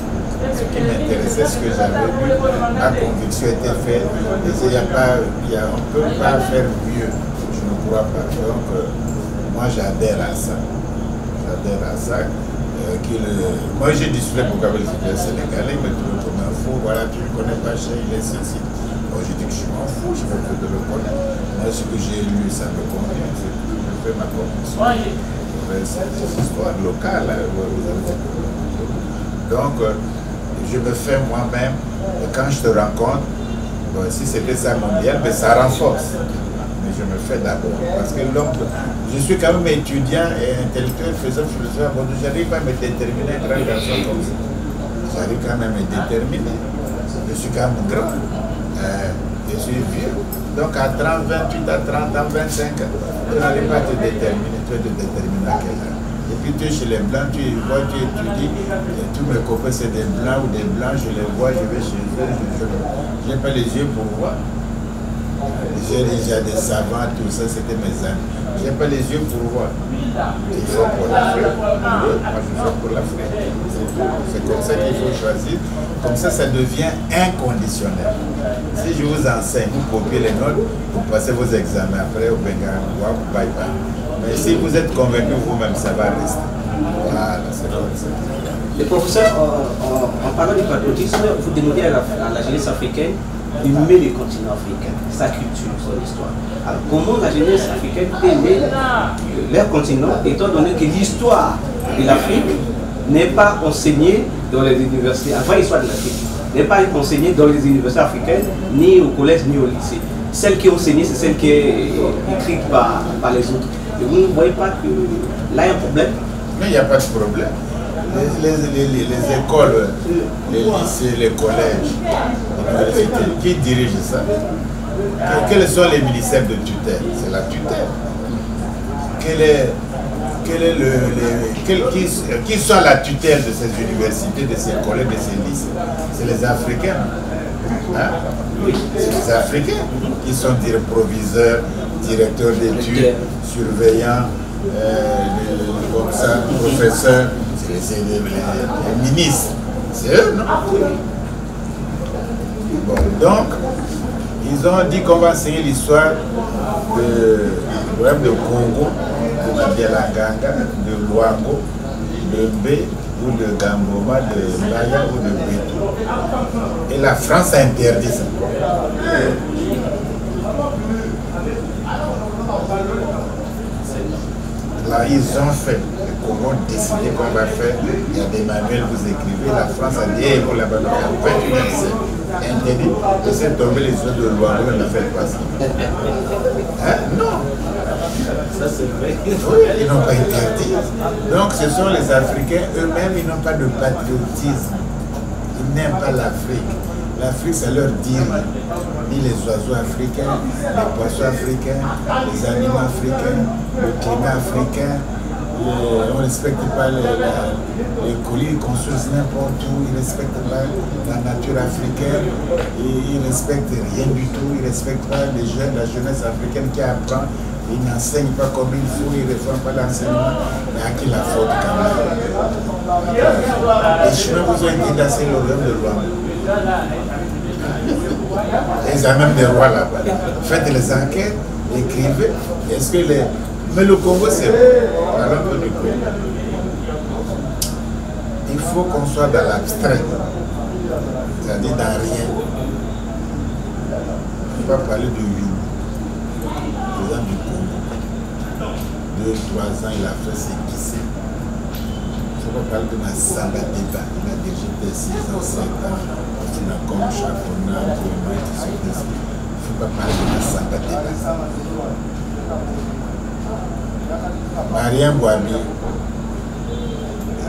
Ce qui m'intéressait, ce que j'avais vu, ma conviction était faite. On ne peut pas faire mieux. Je ne crois pas. Donc, moi j'adhère à ça. J'adhère à ça. Moi j'ai discuté pour Gabriel Sénégalais, il me trouve comme un fou. Voilà, tu ne connais pas chez il est ceci. Moi je dis que je m'en fous, je veux que de le connaître. Moi ce que j'ai lu, ça me convient. Je fais ma conviction. C'est une histoire locale. Hein, donc, je me fais moi-même. Et quand je te rencontre, bon, si c'était ça mondial, mais ça renforce. Mais je me fais d'abord. Parce que je suis quand même étudiant et intellectuel, faisant philosophie. Bon, j'arrive pas à me déterminer à un garçon comme ça. J'arrive quand même à me déterminer. Je suis quand même grand. Je suis vieux. Donc à 30, 28, à 30 ans, 25 ans, tu n'arrives pas à te déterminer. Tu vas te déterminer à quel âge. Et puis tu es chez les blancs, tu vois, tu étudies, et tous mes copains c'est des blancs ou des blancs, je les vois, je vais chez eux, je n'ai pas les yeux pour voir. J'ai des savants, tout ça, c'était mes amis. Je n'ai pas les yeux pour voir. Ils font pour l'Afrique. Moi, je fais pour l'Afrique. C'est comme ça qu'il faut choisir. Comme ça devient inconditionnel. Si je vous enseigne, vous copiez les notes, vous passez vos examens après au Bengal, bye bye. Mais si vous êtes convaincu vous-même, ça va rester. Voilà, c'est comme ça. Le professeur, en parlant du patriotisme, vous demandez à la jeunesse africaine d'aimer le continent africain, sa culture, son histoire. Alors, comment la jeunesse africaine peut aimer leur continent, étant donné que l'histoire de l'Afrique n'est pas enseignée dans les universités, la vraie histoire de l'Afrique n'est pas enseignée dans les universités africaines, ni au collège, ni au lycée. Celle qui est enseignée, c'est celle qui est écrite par les autres. Et vous ne voyez pas que là, il y a un problème? Mais il n'y a pas de problème. Les écoles, les lycées, les collèges, les universités, qui dirigent ça? Quels sont les ministères de tutelle? C'est la tutelle. Qui sont la tutelle de ces universités, de ces collèges, de ces lycées? C'est les Africains. Hein? C'est les Africains qui sont proviseurs, directeurs d'études, surveillants, comme ça, professeurs, c'est les ministres. C'est eux, non? Bon, donc, ils ont dit qu'on va enseigner l'histoire de Congo, de Madialanganga, de Luango, de Bé, ou de Gamboma, de Maya ou de Bétou. Et la France a interdit ça. Là, ils ont fait, les Congos ont décidé qu'on va faire, il y a des manuels, vous écrivez, la France a dit, vous là-bas, le 21e siècle, interdit, et c'est tombé les yeux de loi, vous ne faites pas ça. Hein? Non. Ça c'est vrai. Oui, ils n'ont pas interdit. Donc ce sont les Africains eux-mêmes, ils n'ont pas de patriotisme. Ils n'aiment pas l'Afrique. L'Afrique, ça leur dit ni les oiseaux africains, les poissons africains, les animaux africains, le climat africain. On ne respecte pas les colis, ils construisent n'importe où, ils ne respectent pas la nature africaine, ils ne respectent rien du tout, ils ne respectent pas les jeunes, la jeunesse africaine qui apprend, ils n'enseignent pas comme il faut, ils ne font pas l'enseignement, mais à qui la faute quand même? Les Chinois vous ont dit d'asser le rêve de loi. Ils ont même des rois là-bas. Faites les enquêtes, écrivez. Est-ce que les... Mais le Congo, c'est bon. Parlons un peu du Congo. Il faut qu'on soit dans l'abstrait. C'est-à-dire dans rien. On ne peut pas parler de You. Par exemple, du Congo. 2-3 ans, il a fait ce qu'il sait. On ne peut pas parler de la Samba Débat. Il a dirigé des 6 ans, 7 ans. Il a comme Chapona, il ne faut pas parler de la Samba Débat. Mariam Bouabi,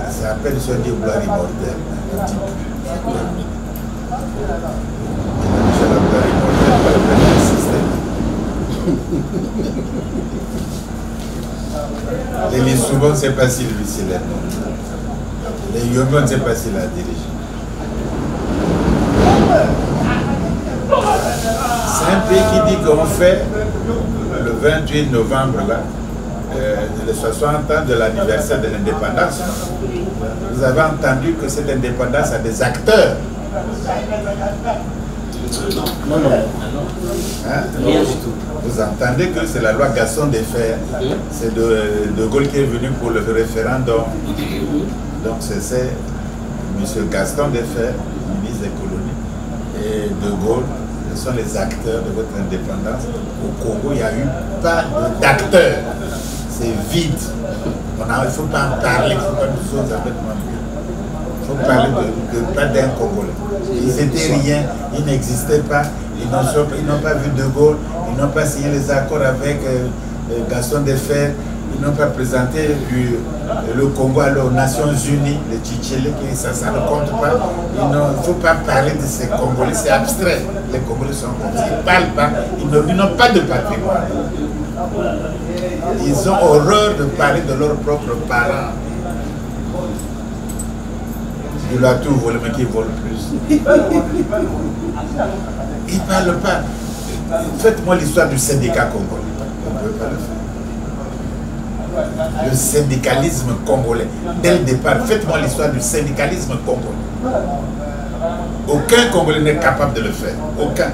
ça appelle sur des gloires immortelles. Un petit peu, ça termine. Michel la gloire immortelle, pas le même système. Les Lissouba, on ne sait pas si lui c'est les noms. Les Yoruba, on ne sait pas s'il a dirigé. C'est un pays qui dit qu'on fait le 28 novembre là. Les 60 ans de l'anniversaire de l'indépendance. Vous avez entendu que cette indépendance a des acteurs. Non. Hein? Rien du tout. Vous entendez que c'est la loi Gaston Defferre. C'est de Gaulle qui est venu pour le référendum. Donc c'est M. Gaston Defferre, ministre des colonies, et de Gaulle. Ce sont les acteurs de votre indépendance. Au Congo, il n'y a eu pas d'acteurs. C'est vide. Il ne faut pas en parler, il ne faut pas nous choses avec moi. Il faut parler pas d'un Congolais. Ils n'étaient rien, ils n'existaient pas, ils n'ont pas vu De Gaulle, ils n'ont pas signé les accords avec Gaston Defferre, ils n'ont pas présenté le Congo aux Nations Unies, les Tchétchélés, ça ne compte pas. Il ne faut pas parler de ces Congolais, c'est abstrait. Les Congolais sont comme ça, ils ne parlent pas, ils n'ont pas de patrimoine. Ils ont horreur de parler de leurs propres parents. Il a tout volé, mais qui vole plus. Ils ne parlent pas. Faites-moi l'histoire du syndicat congolais. On ne peut pas le faire. Le syndicalisme congolais. Dès le départ, faites-moi l'histoire du syndicalisme congolais. Aucun Congolais n'est capable de le faire. Aucun.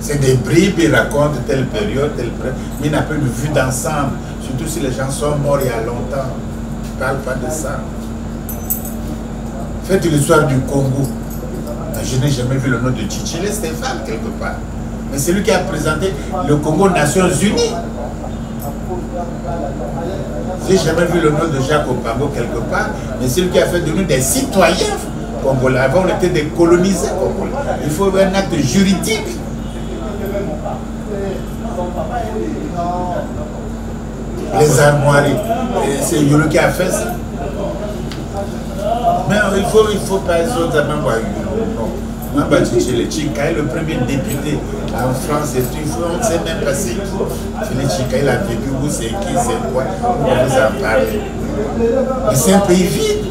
C'est des bribes, ils racontent telle période, mais il n'a pas une vue d'ensemble. Surtout si les gens sont morts il y a longtemps. Ils ne parlent pas de ça. Faites l'histoire du Congo. Je n'ai jamais vu le nom de Tchichile Stéphane quelque part. Mais c'est lui qui a présenté le Congo aux Nations Unies. J'ai jamais vu le nom de Jacques Opango quelque part, mais c'est lui qui a fait de nous des citoyens congolais. Avant, on était des colonisés congolais. Il faut un acte juridique. Les armoiries, c'est lui qui a fait ça. Mais il faut pas seulement voir Yulo. Mamba Tchichile Tchika est le premier député en France et tout. On ne sait même pas c'est qui. Tchichile Tchika, il a vécu où, c'est qui, c'est quoi. On va vous en parler. Mais c'est un pays vide.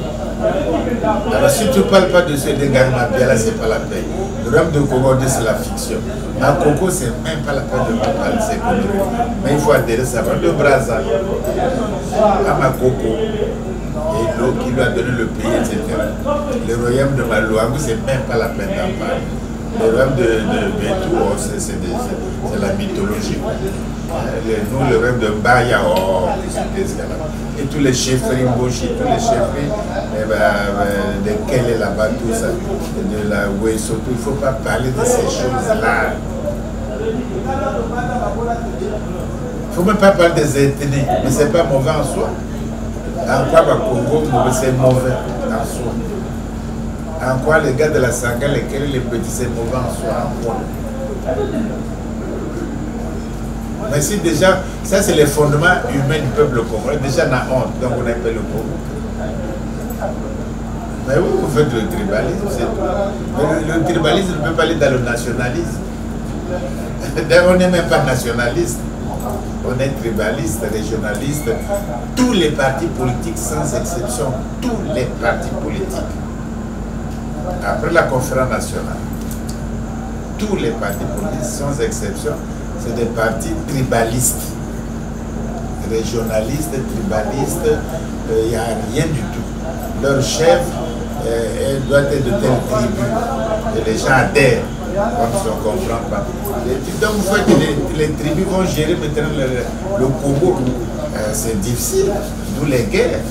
Alors si tu ne parles pas de ce dégagement, là, c'est pas la peine. Le rêve de Congo, c'est la fiction. À Congo, c'est même pas la peine de parler de ces conneries. Mais il faut adhérer ça. Le Brazza, à Makoko. Et l'eau qui lui a donné le pays, etc. Le royaume de Malouangou, c'est même pas la peine d'en parler. Le royaume de Bétou, c'est la mythologie. Nous, le royaume de Mbaya, et tous les chefferies Mboshi, tous les chefferies de Kélé là-bas, tout ça, de la Ouesso, il ne faut pas parler de ces choses-là. Il ne faut même pas parler des ethnies, mais ce n'est pas mauvais en soi. En quoi le Congo, c'est mauvais en soi? En quoi les gars de la Sanga, lesquels les petits, c'est mauvais en soi? En quoi? Mais si déjà, ça c'est les fondements humains du peuple congolais, déjà on a honte, donc on appelle le Congo. Mais oui, vous faites le tribalisme, c'est tout. Le tribalisme ne peut pas aller dans le nationalisme. D'ailleurs, on n'est même pas nationaliste. On est tribaliste, régionaliste, tous les partis politiques sans exception, tous les partis politiques. Après la conférence nationale, tous les partis politiques sans exception, c'est des partis tribalistes, régionalistes, tribalistes, il n'y a rien du tout. Leur chef doit être de telle tribu et les gens adhèrent. On ne comprend pas. Donc vous faites les tribus vont gérer maintenant le Congo. C'est difficile, d'où les guerres.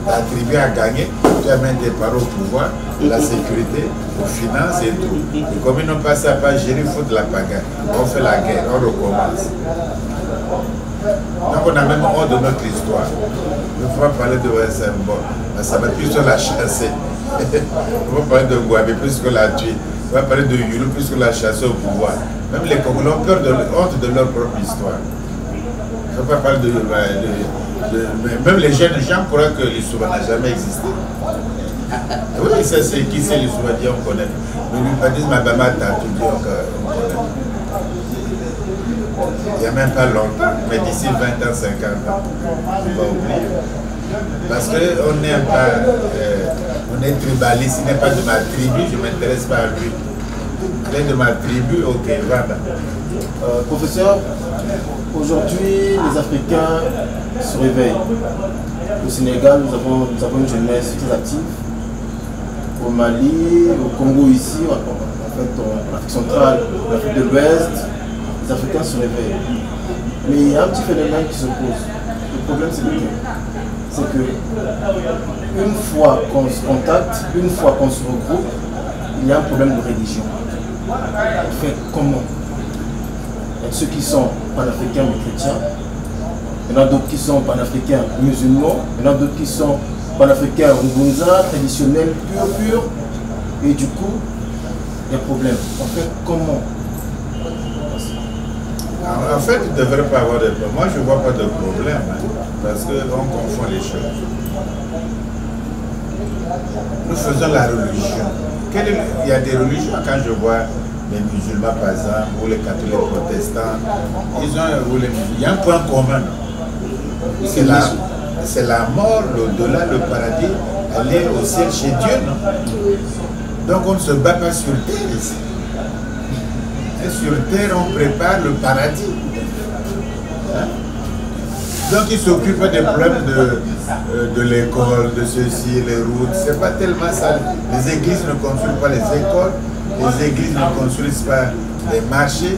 La tribu a gagné, tu amènes tes parents au pouvoir, la sécurité, aux finances et tout. Et comme ils n'ont pas ça à pas gérer, il faut de la pagaille. On fait la guerre, on recommence. Donc on a même honte de notre histoire. Il ne faut pas parler de ça, bon, ça va plus sur la chasser. On va parler de Gouabé plus que la tuer. On va parler de Yulo plus que la chasser au pouvoir. Même les Congolais ont peur de honte de leur propre histoire. Il ne faut pas parler même les jeunes gens croient que l'histoire n'a jamais existé. Oui, ça c'est qui c'est l'histoire, on connaît. Mais l'urbanisme à Bamata, tout dit, on connaît. Il n'y a même pas longtemps, mais d'ici 20 ans, 50 ans, on va oublier. Parce qu'on n'aime pas, on est tribaliste, il n'est pas de ma tribu, je ne m'intéresse pas à lui. Il est de ma tribu, ok, voilà. Professeur, aujourd'hui, les Africains se réveillent. Au Sénégal, nous avons une jeunesse très active. Au Mali, au Congo ici, en fait, en Afrique centrale, en Afrique de l'Ouest, les Africains se réveillent. Mais il y a un petit phénomène qui se pose. Le problème, c'est que une fois qu'on se contacte, une fois qu'on se regroupe, il y a un problème de religion. On fait comment? Il y a ceux qui sont panafricains mais chrétiens, il y en a d'autres qui sont panafricains musulmans, il y en a d'autres qui sont panafricains ngunza, traditionnels, purs, et du coup, il y a problème. On fait comment? En fait, il ne devrait pas avoir de problème. Moi, je ne vois pas de problème, hein, parce qu'on confond les choses. Nous faisons la religion. Il y a des religions, quand je vois les musulmans, par exemple, ou les catholiques protestants, il y a un point commun. C'est la mort, l'au-delà, le paradis, aller au ciel chez Dieu, non? Donc on ne se bat pas sur terre ici. Et sur terre, on prépare le paradis. Hein? Donc ils s'occupent des problèmes de l'école, de ceci, les routes. C'est pas tellement ça. Les églises ne construisent pas les écoles, les églises ne construisent pas les marchés,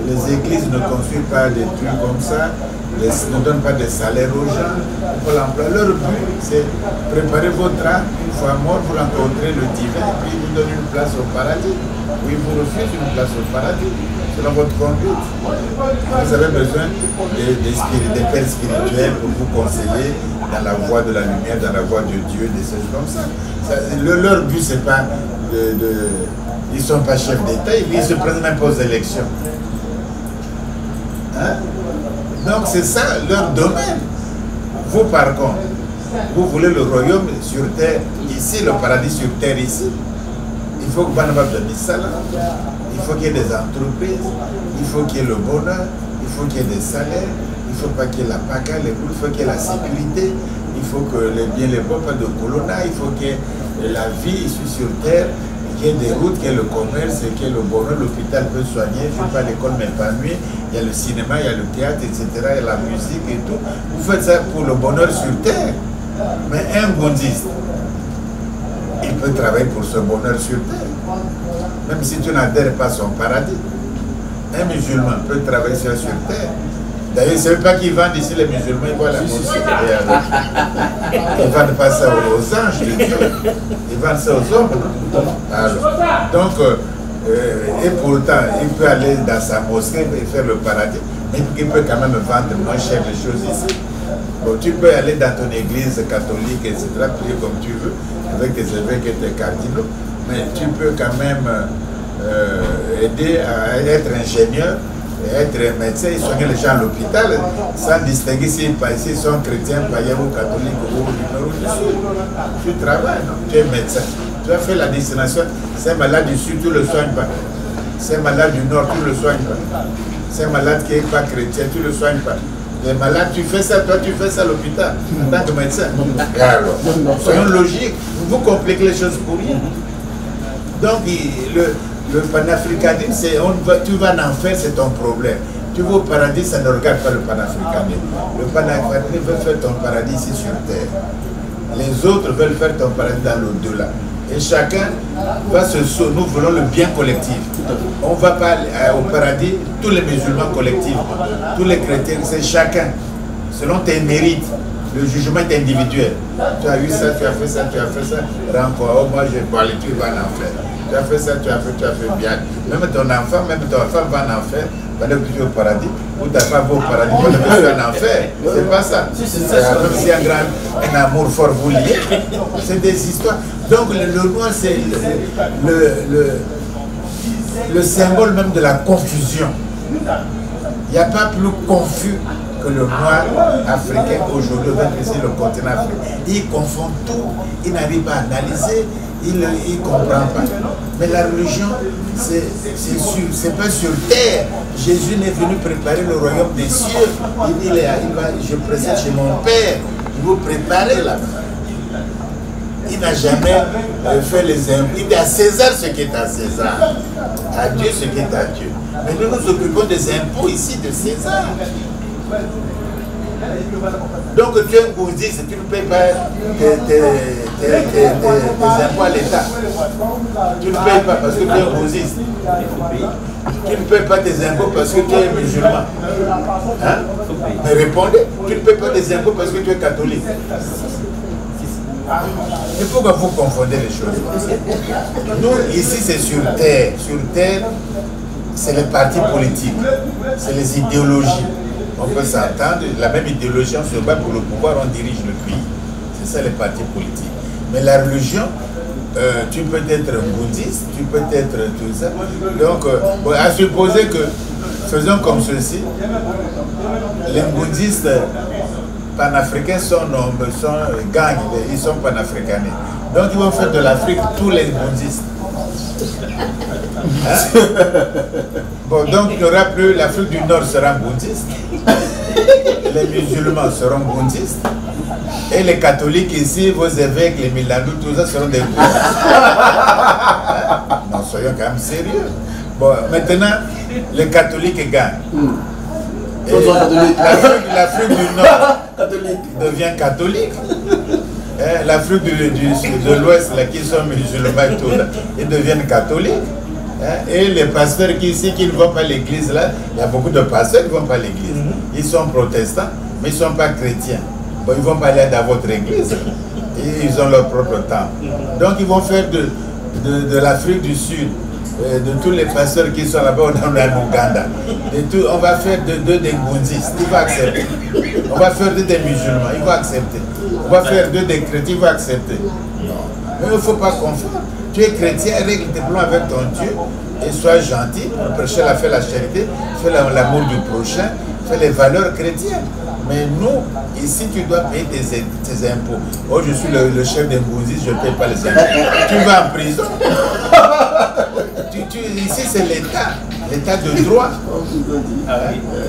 les églises ne construisent pas des trucs comme ça, ne donnent pas de salaire aux gens pour l'emploi. Leur but, c'est préparer votre âme, une fois mort, vous rencontrez le divin, et puis vous donnez une place au paradis. Oui, vous refusez une place au paradis. Selon votre conduite. Vous avez besoin des pères spirituels pour vous conseiller dans la voie de la lumière, dans la voie de Dieu, des choses comme ça. Leur but, c'est pas ils ne sont pas chefs d'État, ils ne se présentent même pas aux élections. Hein? Donc c'est ça leur domaine. Vous, par contre, vous voulez le royaume sur terre, ici, le paradis sur terre, ici. Il faut que Banaba de ça là. Il faut qu'il y ait des entreprises, il faut qu'il y ait le bonheur, il faut qu'il y ait des salaires, il ne faut pas qu'il y ait la PACA, il faut qu'il y ait la sécurité, il faut que les biens, les pauvres, pas de colonna, il faut qu'il y ait la vie ici sur terre, qu'il y ait des routes, qu'il y ait le commerce, qu'il y ait le bonheur, l'hôpital peut soigner, je ne vais pas à l'école m'épanouir, il y a le cinéma, il y a le théâtre, etc., il y a la musique et tout. Vous faites ça pour le bonheur sur terre. Mais un bouddhiste, il peut travailler pour ce bonheur sur terre. Même si tu n'adhères pas à son paradis. Un musulman peut travailler sur terre. D'ailleurs, ce n'est pas qu'ils vendent ici les musulmans, ils voient la mosquée. Ils ne vendent pas ça aux anges de Dieu. Ils vendent ça aux hommes. Alors, donc, et pourtant, il peut aller dans sa mosquée et faire le paradis, mais il peut quand même vendre moins cher les choses ici. Bon, tu peux aller dans ton église catholique, etc., prier comme tu veux, avec tes évêques et tes cardinaux, mais tu peux quand même aider à être ingénieur, être médecin et soigner les gens à l'hôpital, sans distinguer s'ils sont chrétiens, païens ou catholiques ou du nord ou du sud. Tu travailles, non? Tu es médecin. Tu as fait la destination, c'est un malade du sud, tu ne le soignes pas. C'est un malade du nord, tu ne le soignes pas. C'est un malade qui n'est pas chrétien, tu ne le soignes pas. Les malades, tu fais ça, toi tu fais ça à l'hôpital, en tant que médecin. Alors, soyons logiques, vous compliquez les choses pour rien. Donc, le panafricanisme, c'est tu vas en enfer, c'est ton problème. Tu vas au paradis, ça ne regarde pas le panafricanisme. Le panafricanisme veut faire ton paradis ici sur terre. Les autres veulent faire ton paradis dans l'au-delà. Et chacun va se sauver. Nous voulons le bien collectif. On ne va pas au paradis, tous les musulmans collectifs, tous les chrétiens, c'est chacun, selon tes mérites. Le jugement est individuel. Tu as eu ça, tu as fait ça, tu as fait ça. Rencontre, moi je vais parler, tu vas en enfer. Tu as fait ça, tu as fait bien. Même ton enfant, même ta femme va en enfer, va aller au paradis, ou ta femme va au paradis, va en enfer. C'est pas ça. Même si un amour fort vous liez, c'est des histoires. Donc le noir, c'est le symbole même de la confusion. Il n'y a pas plus confus que le noir africain aujourd'hui, ici le continent africain. Il confond tout, il n'arrive pas à analyser, il ne comprend pas. Mais la religion, c'est pas sur terre. Jésus n'est venu préparer le royaume des cieux. Il dit, je précède chez mon Père, il vous préparer là-bas. Il n'a jamais fait les impôts. Il dit à César ce qui est à César, à Dieu ce qui est à Dieu. Mais nous nous occupons des impôts ici de César. Donc tu es un bouddhiste, tu ne payes pas tes impôts à l'État. Tu ne payes pas parce que tu es un bouddhiste. Tu ne payes pas tes impôts parce que tu es musulman. Hein? Mais répondez, tu ne payes pas tes impôts parce que tu es catholique. Et pourquoi vous confondez les choses? Nous, ici, c'est sur terre. Sur terre, c'est les partis politiques, c'est les idéologies. On peut s'entendre, la même idéologie, on se bat pour le pouvoir, on dirige le pays. C'est ça les partis politiques. Mais la religion, tu peux être un bouddhiste, tu peux être tout ça. Donc, à supposer que, faisons comme ceci, les bouddhistes panafricains gagnent, ils sont panafricanés. Donc ils vont faire de l'Afrique tous les bouddhistes. Hein? Bon, donc il n'y aura plus, l'Afrique du Nord sera bouddhiste, les musulmans seront bouddhistes, et les catholiques ici, vos évêques, les Milandous, tout ça seront des bouddhistes. Non, soyons quand même sérieux. Bon, maintenant, les catholiques gagnent. L'Afrique du Nord devient catholique. L'Afrique de l'Ouest, qui sont musulmans, ils deviennent catholiques. Et les pasteurs qui ne vont pas à l'église, là, il y a beaucoup de pasteurs qui ne vont pas à l'église. Ils sont protestants, mais ils ne sont pas chrétiens. Bon, ils ne vont pas aller dans votre église. Et ils ont leur propre temple. Donc ils vont faire de l'Afrique du Sud, de tous les pasteurs qui sont là-bas dans l'Ouganda, on va faire des bouddhistes, ils vont accepter. On va faire des musulmans, ils vont accepter. On va faire des chrétiens, ils vont accepter. Non. Mais il ne faut pas confondre. Tu es chrétien, règle tes plans avec ton Dieu et sois gentil, prêcher fais la charité, fais l'amour du prochain, fais les valeurs chrétiennes. Mais nous, ici, tu dois payer tes impôts. Oh, je suis le chef d'un bouddhiste, je ne paye pas les impôts. Tu vas en prison. Ici, c'est l'État de droit.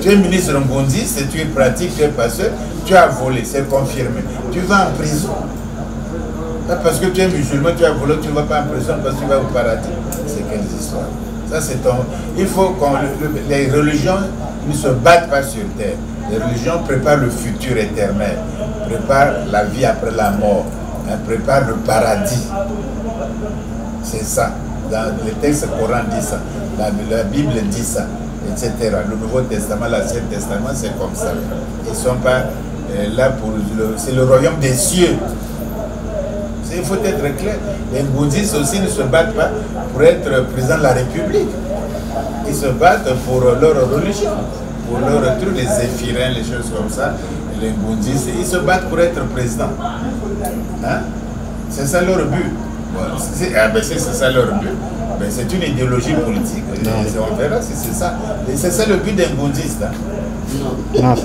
Tu es ministre bouddhiste, tu es pratique, tu es pasteur, tu as volé, c'est confirmé. Tu vas en prison. Pas parce que tu es musulman, tu as volé, tu ne vas pas en prison parce que tu vas au paradis. C'est quelle histoire? Ça, c'est il faut que les religions ne se battent pas sur terre. Les religions préparent le futur éternel, préparent la vie après la mort, préparent le paradis. C'est ça. Dans les textes Coran dit ça, la Bible dit ça, etc. Le Nouveau Testament, l'Ancien Testament, c'est comme ça. Ils ne sont pas là pour... C'est le royaume des cieux. Il faut être clair. Les bouddhistes aussi ne se battent pas pour être président de la République. Ils se battent pour leur religion, pour leur truc, les éphirins, les choses comme ça. Les bouddhistes, ils se battent pour être président. Hein? C'est ça leur but. Bon, c'est ça leur but. Ben, c'est une idéologie politique. On verra si c'est ça. C'est ça le but d'un bouddhiste. Hein? Non,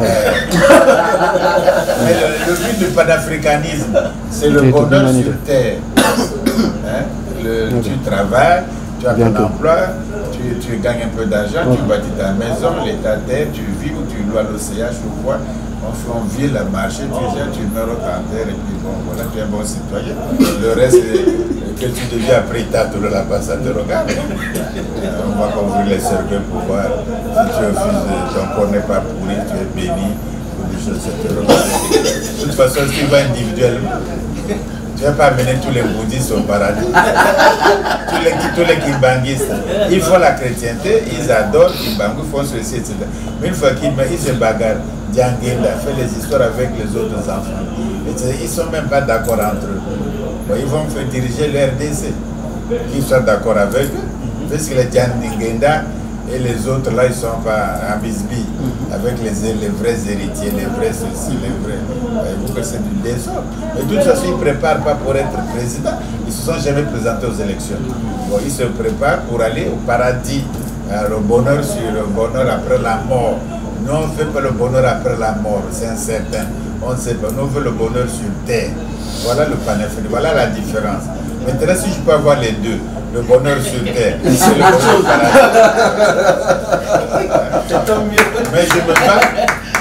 mais le but du panafricanisme, c'est le bonheur sur terre. Hein? Tu travailles, tu as ton emploi, tu gagnes un peu d'argent, tu bâtis ta maison, l'État t'aide, tu vis ou tu loues à l'océan, je vois. On vit le marché, tu meurs au terre et puis bon, voilà, tu es un bon citoyen. Le reste, que tu deviens après, tout là-bas, ça te regarde. On va ouvrir les cercueils pour voir si tu es fils de ton corps n'est pas pourri, tu es béni, ou des choses, ça te regarde. De toute façon, si tu vas individuellement, tu ne vas pas amener tous les bouddhistes au paradis. tous les kimbanguistes, ils font la chrétienté, ils adorent Kimbangu, ils font ceci, etc. Mais une fois qu'ils se bagarrent, Diangenda fait les histoires avec les autres enfants. Ils ne sont même pas d'accord entre eux. Bon, ils vont faire diriger le RDC. Qu'ils soient d'accord avec eux. Parce que les Diangenda et les autres là, ils ne sont pas en bisbille avec les vrais héritiers, les vrais ceci, les vrais. Voyez-vous que c'est du désordre. Mais de toute façon, ils ne préparent pas pour être président. Ils ne se sont jamais présentés aux élections. Bon, ils se préparent pour aller au paradis. Le bonheur après la mort. Nous, on ne fait pas le bonheur après la mort, c'est incertain. On ne sait pas. Nous, on veut le bonheur sur terre. Voilà le panafricanisme, voilà la différence. Maintenant, si je peux avoir les deux, le bonheur sur terre, c'est le bonheur paradis. Mais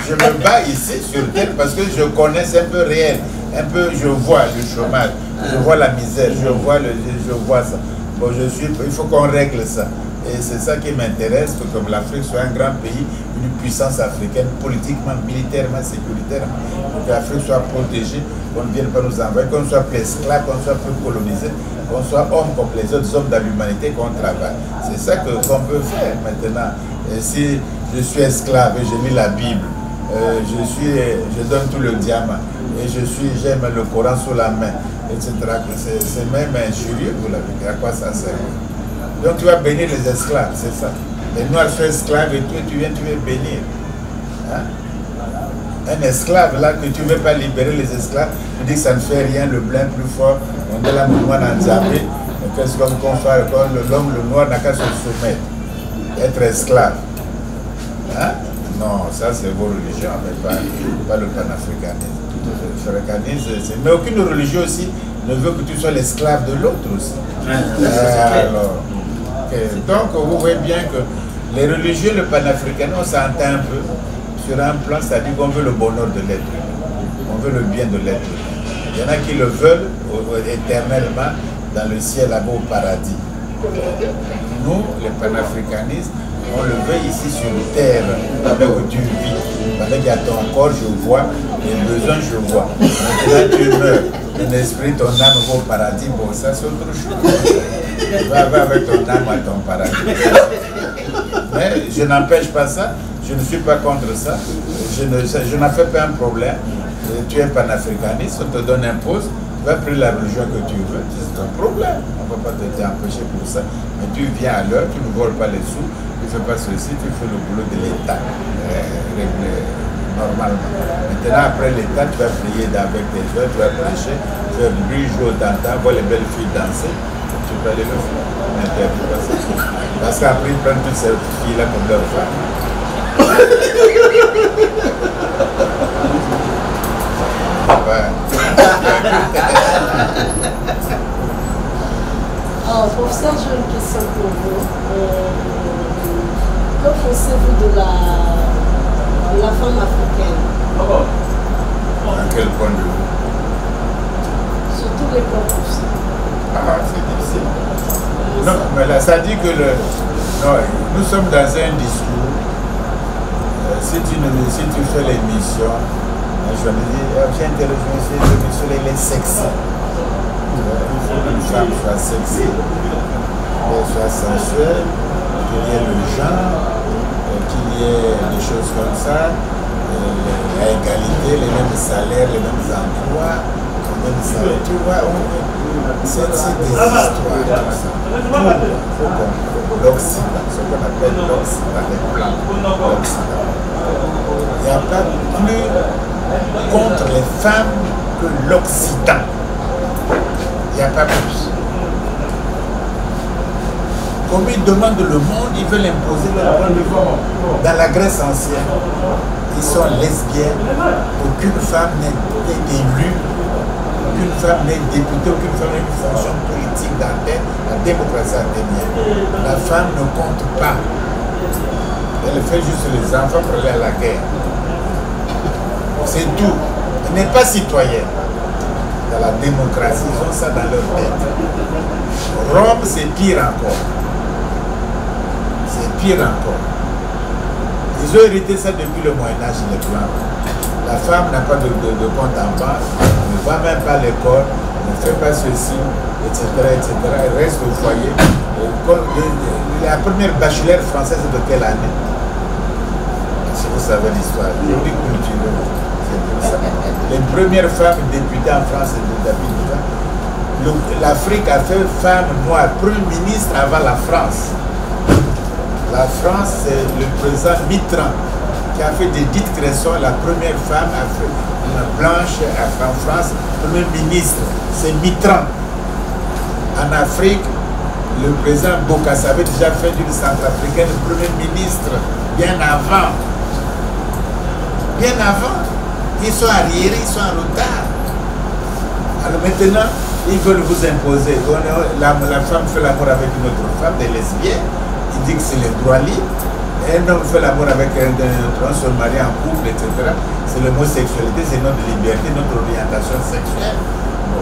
je me bats ici sur terre parce que je connais, c'est un peu réel. Un peu, je vois le chômage, je vois la misère, je vois ça. Bon, il faut qu'on règle ça. Et c'est ça qui m'intéresse, que comme l'Afrique soit un grand pays, une puissance africaine, politiquement, militairement, sécuritairement, que l'Afrique soit protégée, qu'on ne vienne pas nous envahir, qu'on ne soit plus esclave, qu'on ne soit plus colonisé, qu'on soit homme comme les autres hommes dans l'humanité, qu'on travaille. C'est ça qu'on peut faire maintenant. Et si je suis esclave et je lis la Bible, je donne tout le diamant, et j'aime le Coran sous la main, etc. C'est même injurieux pour la vie. À quoi ça sert? Donc tu vas bénir les esclaves, c'est ça. Les Noirs sont esclaves et toi tu veux bénir. Hein? Un esclave là, que tu ne veux pas libérer les esclaves, tu dis que ça ne fait rien, le blanc plus fort, on est là, on a zappé. Qu'est-ce qu'on fait? L'homme, le noir n'a qu'à se soumettre, être esclave. Hein? Non, ça c'est vos religions, mais pas le panafricanisme. Mais aucune religion aussi ne veut que tu sois l'esclave de l'autre aussi. Alors, donc vous voyez bien que les religieux, le panafricain, on s'entend un peu sur un plan, c'est-à-dire qu'on veut le bonheur de l'être humain, on veut le bien de l'être humain. Il y en a qui le veulent éternellement dans le ciel, là-bas au paradis. Nous, les panafricanistes, on le veut ici sur terre, avec où tu vis. Avec qu'il y a ton corps, je vois, les besoins, je vois. Maintenant, tu meurs. Ton esprit, ton âme va au paradis, bon, ça c'est autre chose. Va avec ton âme à ton paradis. Mais je n'empêche pas ça, je ne suis pas contre ça. Je n'en fais pas un problème. Tu es panafricaniste, on te donne un poste, tu vas prendre la religion que tu veux, c'est un problème. On ne va pas t'empêcher pour ça. Mais tu viens à l'heure, tu ne voles pas les sous, tu ne fais pas ceci, tu fais le boulot de l'État. Normalement. Maintenant, après l'État, tu vas prier avec tes soeurs, tu vas prêcher, tu vas jouer au tantan, voir les belles filles danser, tu peux aller le faire. N'interdis pas ça. Parce qu'après, ils prennent toutes ces filles-là comme leurs femmes. Alors, professeur, j'ai une question pour vous. Que pensez-vous de la femme africaine? À quel point de vue? Sur tous les plans possibles. Ah, c'est difficile. Non, mais là, ça dit que non, nous sommes dans un discours. Si tu fais l'émission, je me dis, j'ai interrogé l'émission, elle est sexy. Il faut qu'une femme soit sexy, qu'elle soit sensuelle, qu'il y ait le genre, qu'il y ait des choses comme ça, la égalité, les mêmes salaires, les mêmes emplois, les mêmes salaires. Tu vois, c'est des histoires comme ça. L'Occident, ce qu'on appelle l'Occident, les plans, l'Occident. Il n'y a pas plus contre les femmes que l'Occident. Il n'y a pas plus. Comme ils demandent le monde, ils veulent imposer leur point de vue. Dans la Grèce ancienne, ils sont lesbiennes. Aucune femme n'est élue, aucune femme n'est députée, aucune femme n'a une fonction politique dans la démocratie athénienne. La femme ne compte pas. Elle fait juste les enfants pour aller à la guerre. C'est tout. Elle n'est pas citoyenne. Dans la démocratie, ils ont ça dans leur tête. Rome, c'est pire encore. C'est pire encore. Ils ont hérité ça depuis le Moyen-Âge, les Blancs. La femme n'a pas de compte en banque, ne va même pas à l'école, ne fait pas ceci, etc., etc. Elle reste au foyer. La première bachelière française de quelle année? Si vous savez l'histoire, je dis culturelle. Les premières femmes députées en France, l'Afrique a fait femme noire, premier ministre avant la France. La France, c'est le président Mitterrand qui a fait d'Edith Cresson la première femme blanche en France, premier ministre. C'est Mitterrand. En Afrique, le président Bokassa avait déjà fait d'une Centrafricaine le premier ministre, bien avant. Bien avant. Ils sont arriérés, ils sont en retard. Alors maintenant, ils veulent vous imposer. La femme fait l'amour avec une autre femme, des lesbiennes. Ils disent que c'est les droits libres. Un homme fait l'amour avec un autre, on se marie en couple, etc. C'est l'homosexualité, c'est notre liberté, notre orientation sexuelle. Bon.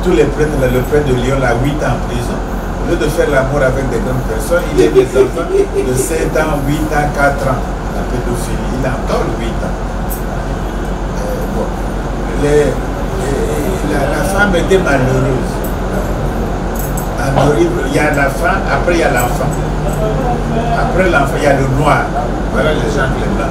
Tous les prêtres, le prêtre de Lyon a 8 ans en prison. Au lieu de faire l'amour avec des grandes personnes, il a des enfants de 7 ans, 8 ans, 4 ans. La pédophilie, il a encore 8 ans. La femme était malheureuse. Il y a la femme, après il y a l'enfant. Après l'enfant, il y a le noir. Voilà les gens qui les blancs.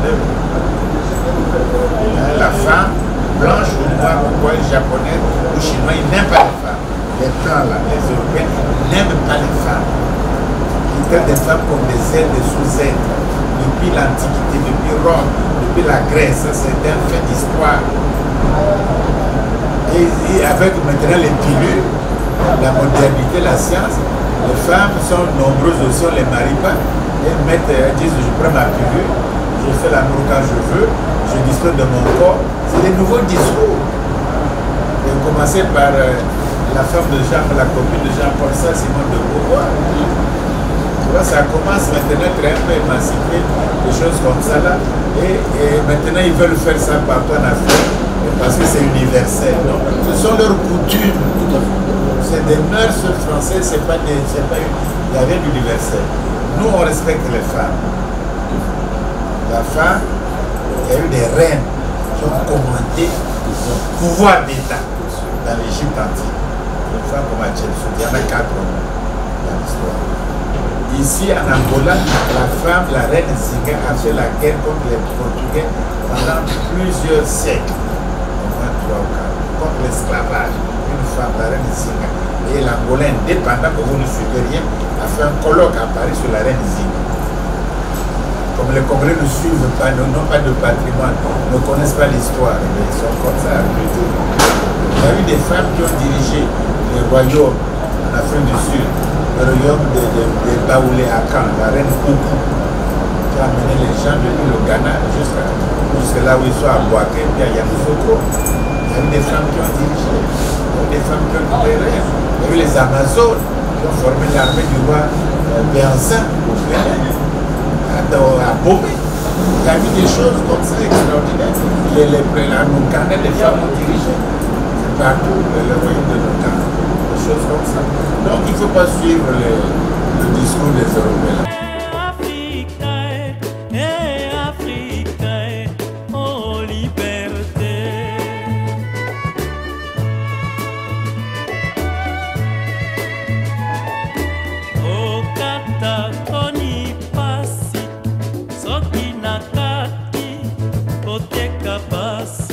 La femme, blanche ou noire, pourquoi les japonais ou chinois, ils n'aiment pas les femmes. Les blancs là, les européens, n'aiment pas les femmes. Ils traitent des femmes comme des êtres, des sous-êtres. Depuis l'Antiquité, depuis Rome, depuis la Grèce, c'est un fait d'histoire. Et avec maintenant les pilules, la modernité, la science, les femmes sont nombreuses aussi, on ne les marie pas. Elles disent je prends ma pilule, je fais l'amour quand je veux, je dispose de mon corps. C'est des nouveaux discours. Et commencer par la femme de Jean, la copine de Jean-Paul Sartre, Simone de Beauvoir. Tu vois, ça commence maintenant à être un peu émancipé, des choses comme ça là. Et maintenant ils veulent faire ça partout en Afrique. Parce que c'est universel. Non. Ce sont leurs coutumes. C'est des mœurs françaises, il n'y a rien d'universel. Nous, on respecte les femmes. La femme, il y a eu des reines qui ont commandé le pouvoir d'État dans l'Égypte antique. Une femme comme Hatshepsut, il y en a 4 dans l'histoire. Ici, en Angola, la femme, la reine Zinga, a fait la guerre contre les Portugais pendant plusieurs siècles. Contre l'esclavage. Une femme, la reine Zinga. Et l'Angolais indépendant, que vous ne suivez rien, a fait un colloque à Paris sur la reine Zinga. Comme les Congolais ne suivent pas, n'ont pas de patrimoine, ne connaissent pas l'histoire, ils sont comme ça. Il y a eu des femmes qui ont dirigé les royaumes en Afrique du Sud, le royaume de Baoulé à Caen, la reine Koukou, qui a amené les gens depuis le Ghana jusqu'à là où ils sont à Boaké, puis à Yamoussoukro. Il y a eu des femmes qui ont dirigé, il y a eu des femmes qui ont libéré, il y a eu les Amazones qui ont formé l'armée du roi Béanzin au Bénin, à Bomé. Il y a eu des choses comme ça extraordinaires. Nos carnets, les femmes ont dirigé. C'est partout le royaume de nos carnets. Des choses comme ça. Donc il ne faut pas suivre le discours des Européens. Soki na kati, oteka pasi.